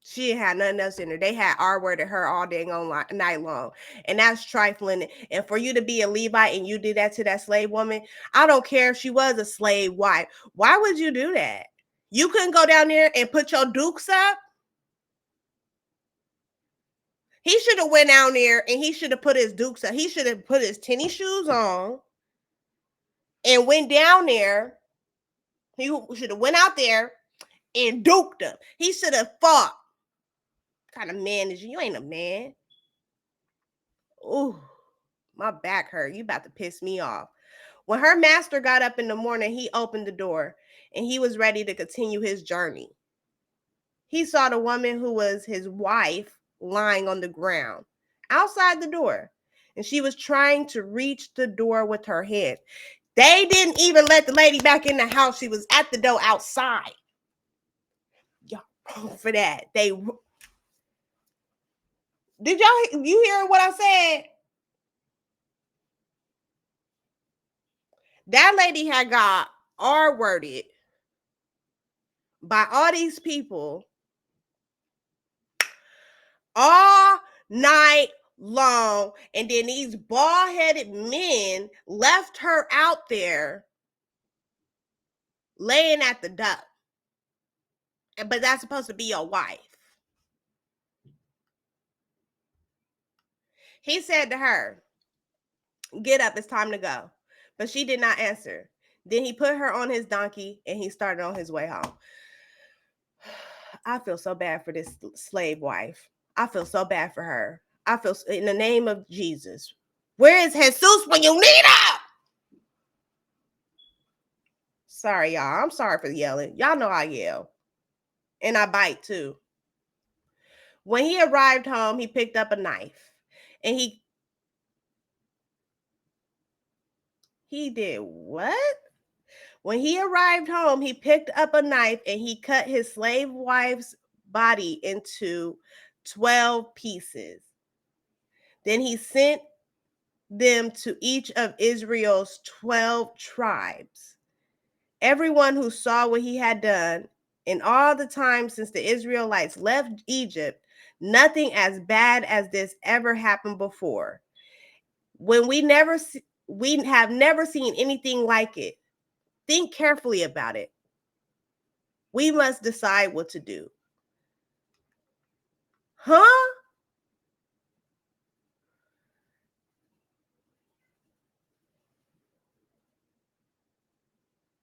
Speaker 1: She had nothing else in her. They had R-worded her all day night long. And that's trifling. And for you to be a Levite and you did that to that slave woman, I don't care if she was a slave wife. Why would you do that? You couldn't go down there and put your dukes up? He should have went down there and he should have put his dukes up. He should have put his tennis shoes on and went down there. He should have went out there and duked them. He should have fought. What kind of man is you? You ain't a man. Ooh, my back hurt. You about to piss me off. When her master got up in the morning, he opened the door and he was ready to continue his journey. He saw the woman who was his wife lying on the ground outside the door, and she was trying to reach the door with her head. They didn't even let the lady back in the house. She was at the door outside. Y'all wrong for that. You hear what I said? That lady had got R-worded by all these people all night long. And then these bald-headed men left her out there laying at the door. But that's supposed to be your wife. He said to her, "Get up, it's time to go." But she did not answer. Then he put her on his donkey and he started on his way home. I feel so bad for this slave wife. I feel so bad for her. I feel, in the name of Jesus, where is Jesus when you need him? Sorry, y'all. I'm sorry for yelling. Y'all know I yell. And I bite too. When he arrived home, he picked up a knife. And he did what? When he arrived home, he picked up a knife and he cut his slave wife's body into 12 pieces. Then he sent them to each of Israel's 12 tribes. Everyone who saw what he had done in all the time since the Israelites left Egypt, nothing as bad as this ever happened before. When we have never seen anything like it. Think carefully about it. We must decide what to do. Huh?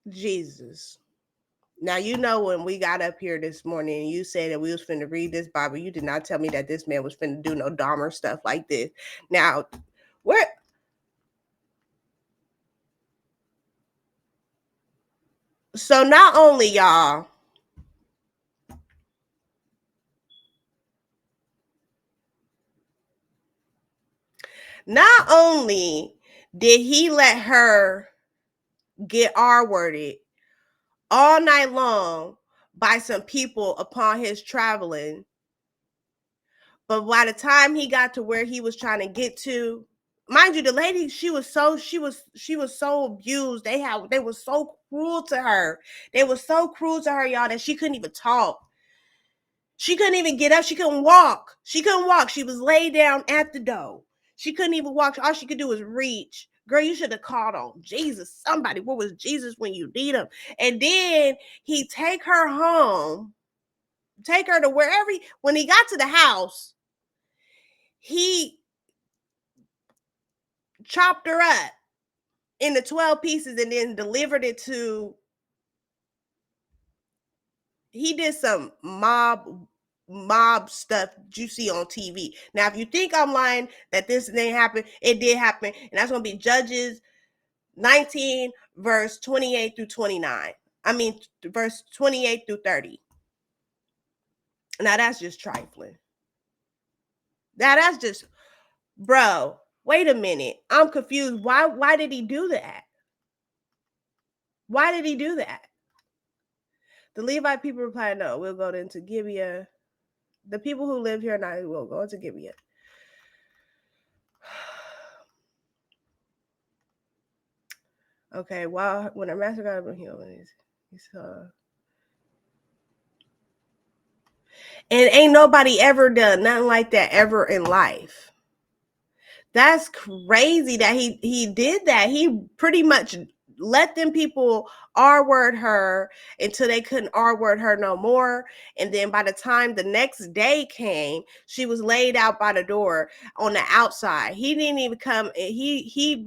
Speaker 1: Jesus. Now, you know, when we got up here this morning and you said that we was finna read this Bible, you did not tell me that this man was finna do no Dahmer stuff like this. Now, where? So not only y'all, not only did he let her get R-worded all night long by some people upon his traveling, but by the time he got to where he was trying to get to, mind you, the lady, she was so abused. They were so cruel to her. They were so cruel to her, y'all, that she couldn't even talk. She couldn't even get up. She couldn't walk. She couldn't walk. She was laid down at the door. She couldn't even walk. All she could do was reach. Girl, you should have called on Jesus. Somebody, where was Jesus when you need him? And then he take her home, take her to wherever. When he got to the house, he chopped her up into 12 pieces and then delivered it to he did some mob stuff you see on TV. Now, if you think I'm lying that this didn't happen, it did happen, and that's gonna be Judges 19, verse 28 through 29. I mean, verse 28 through 30. Now that's just trifling. Now that's just, bro. Wait a minute. I'm confused. Why did he do that? Why did he do that? The Levite people replied, no, we'll go into Gibeah. The people who live here now will go into Gibeah. Okay, well, when our master got up on healing, he saw. And ain't nobody ever done nothing like that ever in life. That's crazy that he did that. He pretty much let them people R-word her until they couldn't R-word her no more. And then by the time the next day came, she was laid out by the door on the outside. He didn't even come. He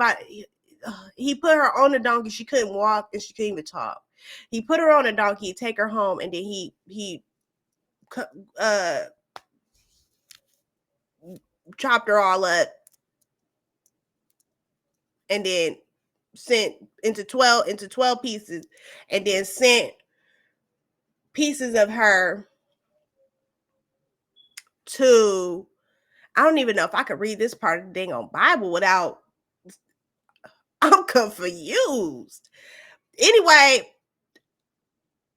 Speaker 1: put her on the donkey. She couldn't walk and she couldn't even talk. He put her on a donkey, take her home, and then he chopped her all up, and then sent into 12 pieces, and then sent pieces of her to, I don't even know if I could read this part of the dang on Bible without, I'm confused. Anyway,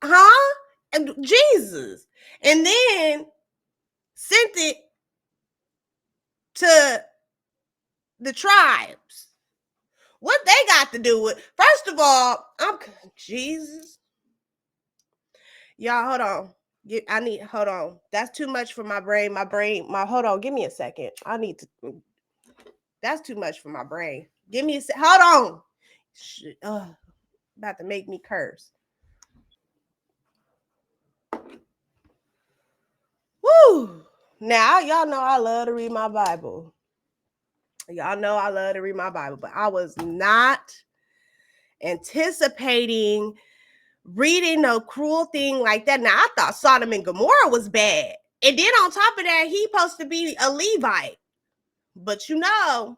Speaker 1: and Jesus, and then sent it to the tribes. What they got to do with? First of all, Jesus. Y'all, hold on. Hold on. That's too much for my brain. Hold on. Give me a second. That's too much for my brain. Give me a second. Hold on. About to make me curse. Woo. Now, y'all know I love to read my Bible. Y'all know I love to read my Bible, but I was not anticipating reading no cruel thing like that. Now, I thought Sodom and Gomorrah was bad. And then on top of that, he supposed to be a Levite. But y'all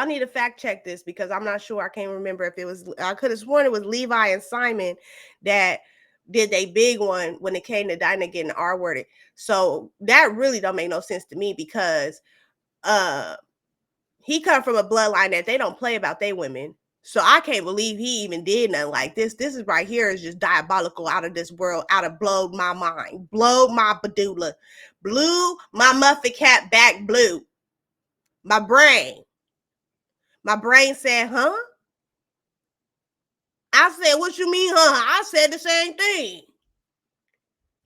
Speaker 1: need to fact check this, because I'm not sure. I can't remember if it was, I could have sworn it was Levi and Simon that did they big one when it came to Dinah getting R-worded. So that really don't make no sense to me, because he come from a bloodline that they don't play about they women. So I can't believe he even did nothing like this. This is right here is just diabolical, out of this world, out of blowed my mind, blowed my badula, blew my muffin cap back blue. My brain said, huh? I said, what you mean, huh? I said the same thing.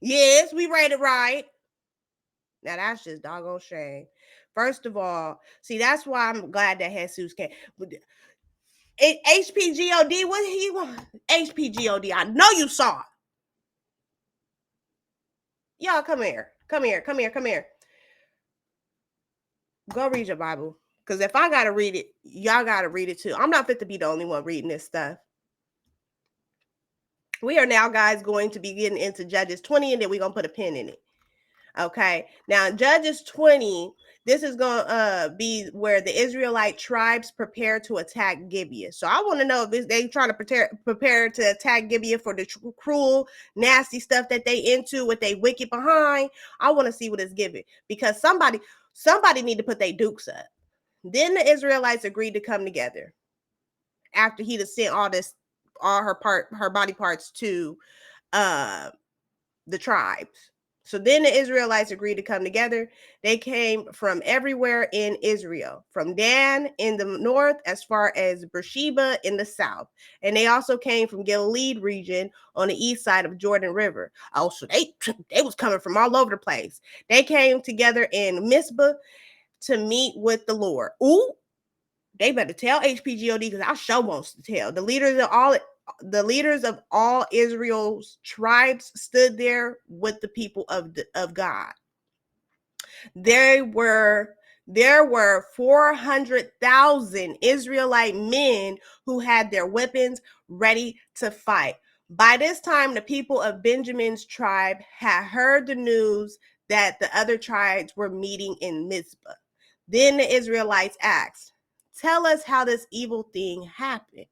Speaker 1: Yes, we read it right. Now that's just doggone shame. First of all, see, that's why I'm glad that Jesus came. HPGOD, what he want? HPGOD, I know you saw it. Y'all, come here. Go read your Bible. Because if I got to read it, y'all got to read it too. I'm not fit to be the only one reading this stuff. We are now, guys, going to be getting into Judges 20, and then we're going to put a pin in it. Okay. Now, Judges 20, this is going to be where the Israelite tribes prepare to attack Gibeah. So I want to know if they trying to prepare to attack Gibeah for the cruel, nasty stuff that they into with they wicked behind. I want to see what it's giving, because somebody need to put their dukes up. Then the Israelites agreed to come together after he sent all her body parts to the tribes. So then the Israelites agreed to come together. They came from everywhere in Israel, from Dan in the north as far as Beersheba in the south. And they also came from Galilee region on the east side of Jordan River. Oh, so they was coming from all over the place. They came together in Mizpah to meet with the Lord. Ooh, they better tell HPGOD, because I sure wants to tell. The leaders of all Israel's tribes stood there with the people of God. There were 400,000 Israelite men who had their weapons ready to fight. By this time, the people of Benjamin's tribe had heard the news that the other tribes were meeting in Mizpah. Then the Israelites asked, "Tell us how this evil thing happened."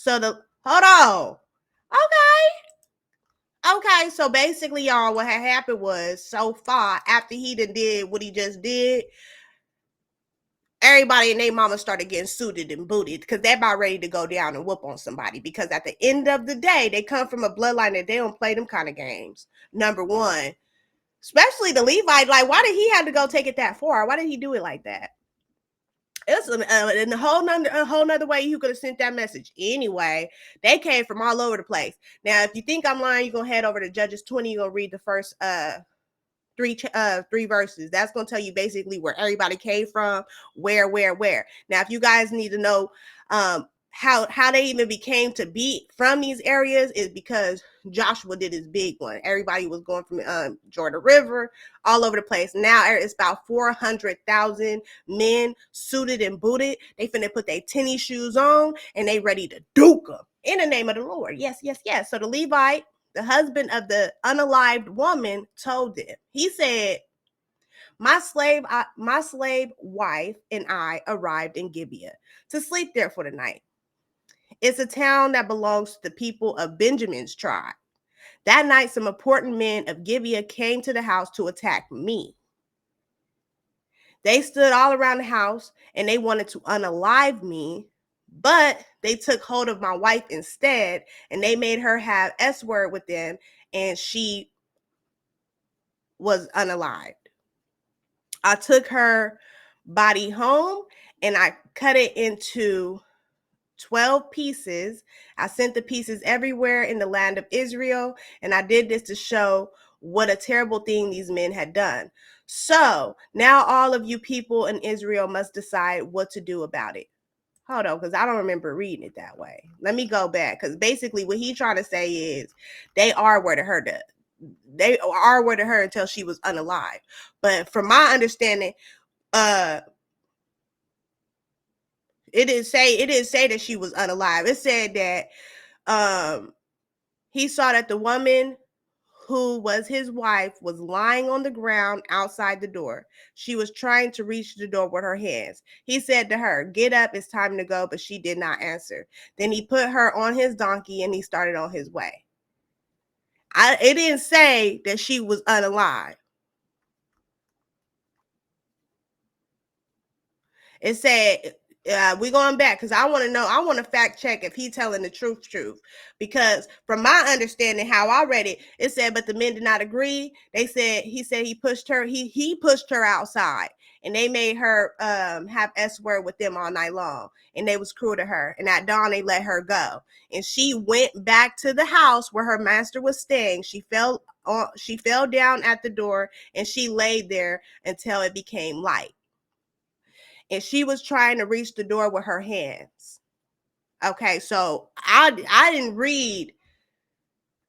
Speaker 1: Hold on. Okay, so basically, y'all, what had happened was, so far after he did what he just did, everybody and their mama started getting suited and booted because they're about ready to go down and whoop on somebody. Because at the end of the day, they come from a bloodline that they don't play them kind of games. Number one, especially the Levite, like, why did he have to go take it that far? Why did he do it like that? It's in a whole nother way you could have sent that message. Anyway, they came from all over the place. Now, if you think I'm lying, you're gonna head over to Judges 20. You're gonna read the first three verses. That's going to tell you basically where everybody came from, where. Now, if you guys need to know how they even became to be from these areas, is because Joshua did his big one. Everybody was going from Jordan River all over the place. Now it's about 400,000 men suited and booted. They finna put their tennis shoes on and they ready to duke them in the name of the Lord. Yes. So the Levite, the husband of the unalived woman, told them. He said, my slave wife and I arrived in Gibeah to sleep there for the night. It's a town that belongs to the people of Benjamin's tribe. That night, some important men of Gibeah came to the house to attack me. They stood all around the house and they wanted to unalive me, but they took hold of my wife instead and they made her have S word with them, and she was unalived. I took her body home and I cut it into 12 pieces. I sent the pieces everywhere in the land of Israel, and I did this to show what a terrible thing these men had done. So now all of you people in Israel must decide what to do about it. Hold on, because I don't remember reading it that way. Let me go back, because basically what he's trying to say is they are where to her until she was unalive. But from my understanding, it didn't say that she was unalive. It said that he saw that the woman who was his wife was lying on the ground outside the door. She was trying to reach the door with her hands. He said to her, "Get up, it's time to go," but she did not answer. Then he put her on his donkey and he started on his way. It didn't say that she was unalive. It said, we going back because I want to know. I want to fact check if he telling the truth. Because from my understanding, how I read it, it said, but the men did not agree. He said he pushed her. He pushed her outside, and they made her have S word with them all night long, and they was cruel to her. And at dawn, they let her go, and she went back to the house where her master was staying. She fell down at the door, and she laid there until it became light. And she was trying to reach the door with her hands. Okay, so I didn't read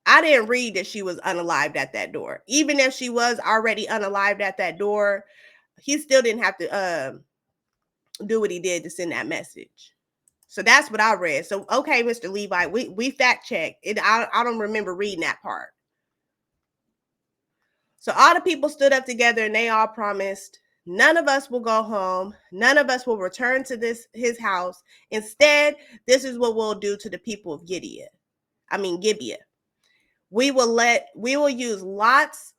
Speaker 1: that she was unalived at that door. Even if she was already unalived at that door, he still didn't have to do what he did to send that message. So that's what I read. So okay, Mr. Levi, we fact checked it. I don't remember reading that part. So all the people stood up together and they all promised, none of us will go home. None of us will return to his house. Instead, this is what we'll do to the people of Gibeah. We will use lots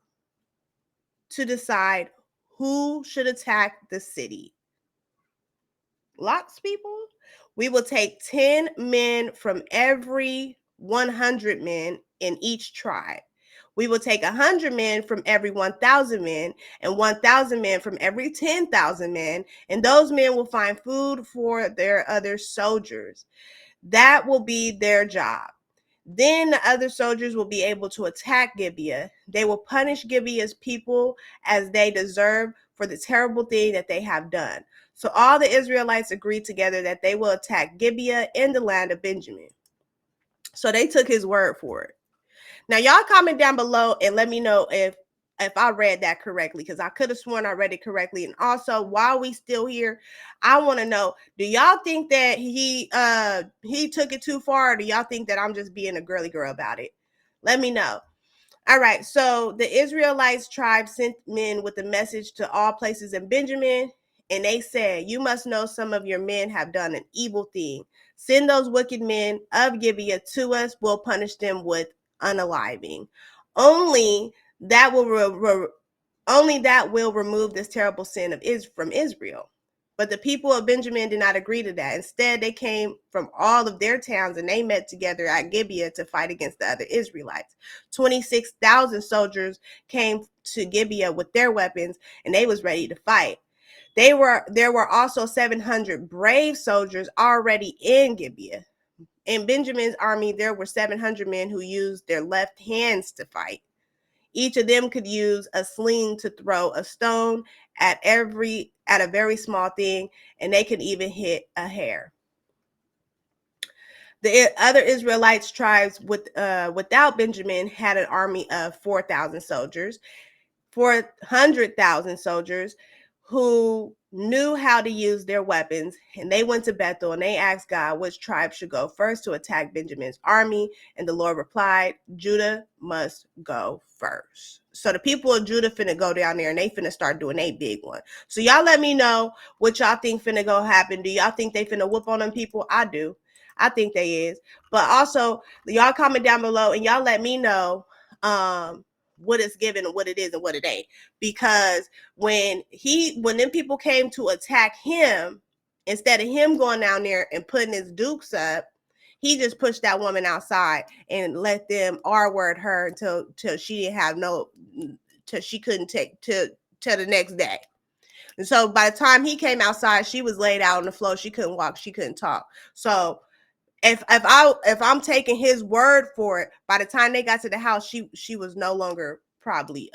Speaker 1: to decide who should attack the city. Lots, people? We will take 10 men from every 100 men in each tribe. We will take 100 men from every 1,000 men and 1,000 men from every 10,000 men, and those men will find food for their other soldiers. That will be their job. Then the other soldiers will be able to attack Gibeah. They will punish Gibeah's people as they deserve for the terrible thing that they have done. So all the Israelites agreed together that they will attack Gibeah in the land of Benjamin. So they took his word for it. Now, y'all comment down below and let me know if if I read that correctly, because I could have sworn I read it correctly. And also, while we still here, I want to know, do y'all think that he took it too far, or do y'all think that I'm just being a girly girl about it? Let me know. All right, so the Israelites tribe sent men with a message to all places in Benjamin, and they said, "You must know some of your men have done an evil thing. Send those wicked men of Gibeah to us. We'll punish them with unaliving. Only that will only that will remove this terrible sin of from Israel." But the people of Benjamin did not agree to that. Instead, they came from all of their towns and they met together at Gibeah to fight against the other Israelites. 26,000 soldiers came to Gibeah with their weapons and they was ready to fight. There were also 700 brave soldiers already in Gibeah. In Benjamin's army, there were 700 men who used their left hands to fight. Each of them could use a sling to throw a stone at a very small thing, and they could even hit a hair. The other Israelites tribes without Benjamin had an army of 4,000 soldiers. 400,000 soldiers who knew how to use their weapons, and they went to Bethel and they asked God which tribe should go first to attack Benjamin's army, and the Lord replied, Judah must go first. So the people of Judah finna go down there and they finna start doing a big one. So y'all let me know what y'all think finna go happen. Do y'all think they finna whoop on them people? I do. I think they is. But also, y'all comment down below and y'all let me know what it's given and what it is and what it ain't. Because when them people came to attack him, instead of him going down there and putting his dukes up, he just pushed that woman outside and let them R-word her until she didn't have till she couldn't take till the next day. And so by the time he came outside, she was laid out on the floor. She couldn't walk. She couldn't talk. So if I'm taking his word for it, by the time they got to the house, she was no longer probably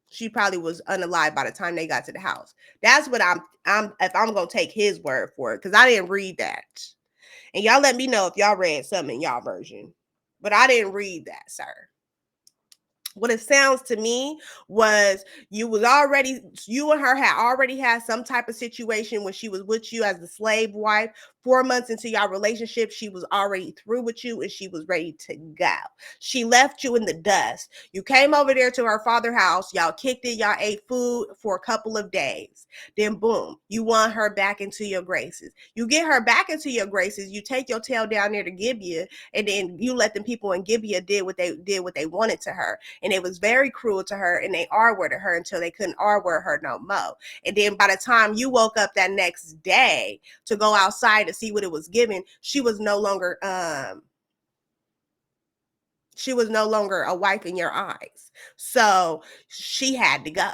Speaker 1: she probably was unalive by the time they got to the house. That's what I'm if I'm gonna take his word for it, because I didn't read that. And y'all let me know if y'all read something in y'all version. But I didn't read that, sir. What it sounds to me was you and her had already had some type of situation when she was with you as the slave wife. 4 months into your relationship, she was already through with you and she was ready to go. She left you in the dust. You came over there to her father's house. Y'all kicked it. Y'all ate food for a couple of days. Then boom, you want her back into your graces. You get her back into your graces. You take your tail down there to Gibeah, and then you let them people in Gibeah did what they wanted to her. And it was very cruel to her, and they R-worded her until they couldn't R-word her no more. And then by the time you woke up that next day to go outside to see what it was giving, she was no longer a wife in your eyes. So she had to go.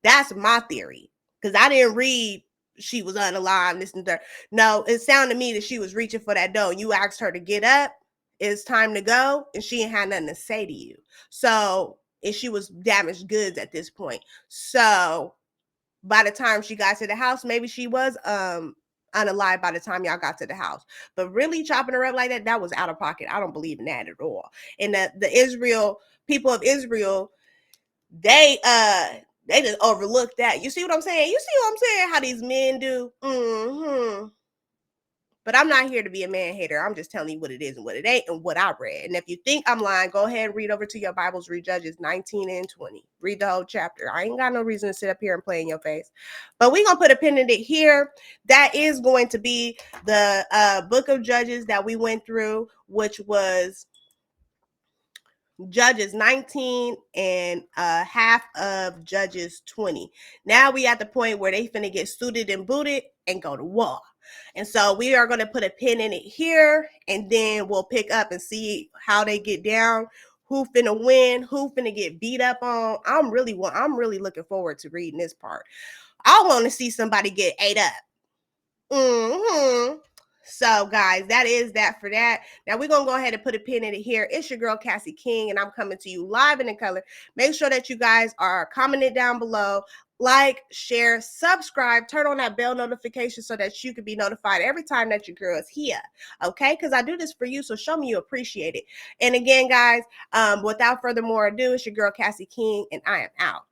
Speaker 1: That's my theory. Because I didn't read she was unalive, this and that. No, it sounded to me that she was reaching for that dough. You asked her to get up, it's time to go, and she ain't had nothing to say to you. So, and she was damaged goods at this point. So by the time she got to the house, maybe she was unalive by the time y'all got to the house. But really chopping her up like that, that was out of pocket. I don't believe in that at all. And the people of Israel, they just overlooked that. You see what I'm saying? You see what I'm saying? How these men do? Mm-hmm. But I'm not here to be a man hater. I'm just telling you what it is and what it ain't and what I read. And if you think I'm lying, go ahead and read over to your Bibles, read Judges 19 and 20. Read the whole chapter. I ain't got no reason to sit up here and play in your face. But we're going to put a pin in it here. That is going to be the book of Judges that we went through, which was Judges 19 and half of Judges 20. Now we at the point where they finna get suited and booted and go to war. And so we are going to put a pin in it here, and then we'll pick up and see how they get down, who finna win, who finna get beat up on. I'm really looking forward to reading this part. I want to see somebody get ate up. Mm-hmm. So, guys, that is that for that. Now, we're going to go ahead and put a pin in it here. It's your girl, Cassie King, and I'm coming to you live and in color. Make sure that you guys are commenting down below. Like, share, subscribe, turn on that bell notification so that you can be notified every time that your girl is here. Okay? Because I do this for you, so show me you appreciate it. And again, guys, without further more ado, it's your girl, Cassie King, and I am out.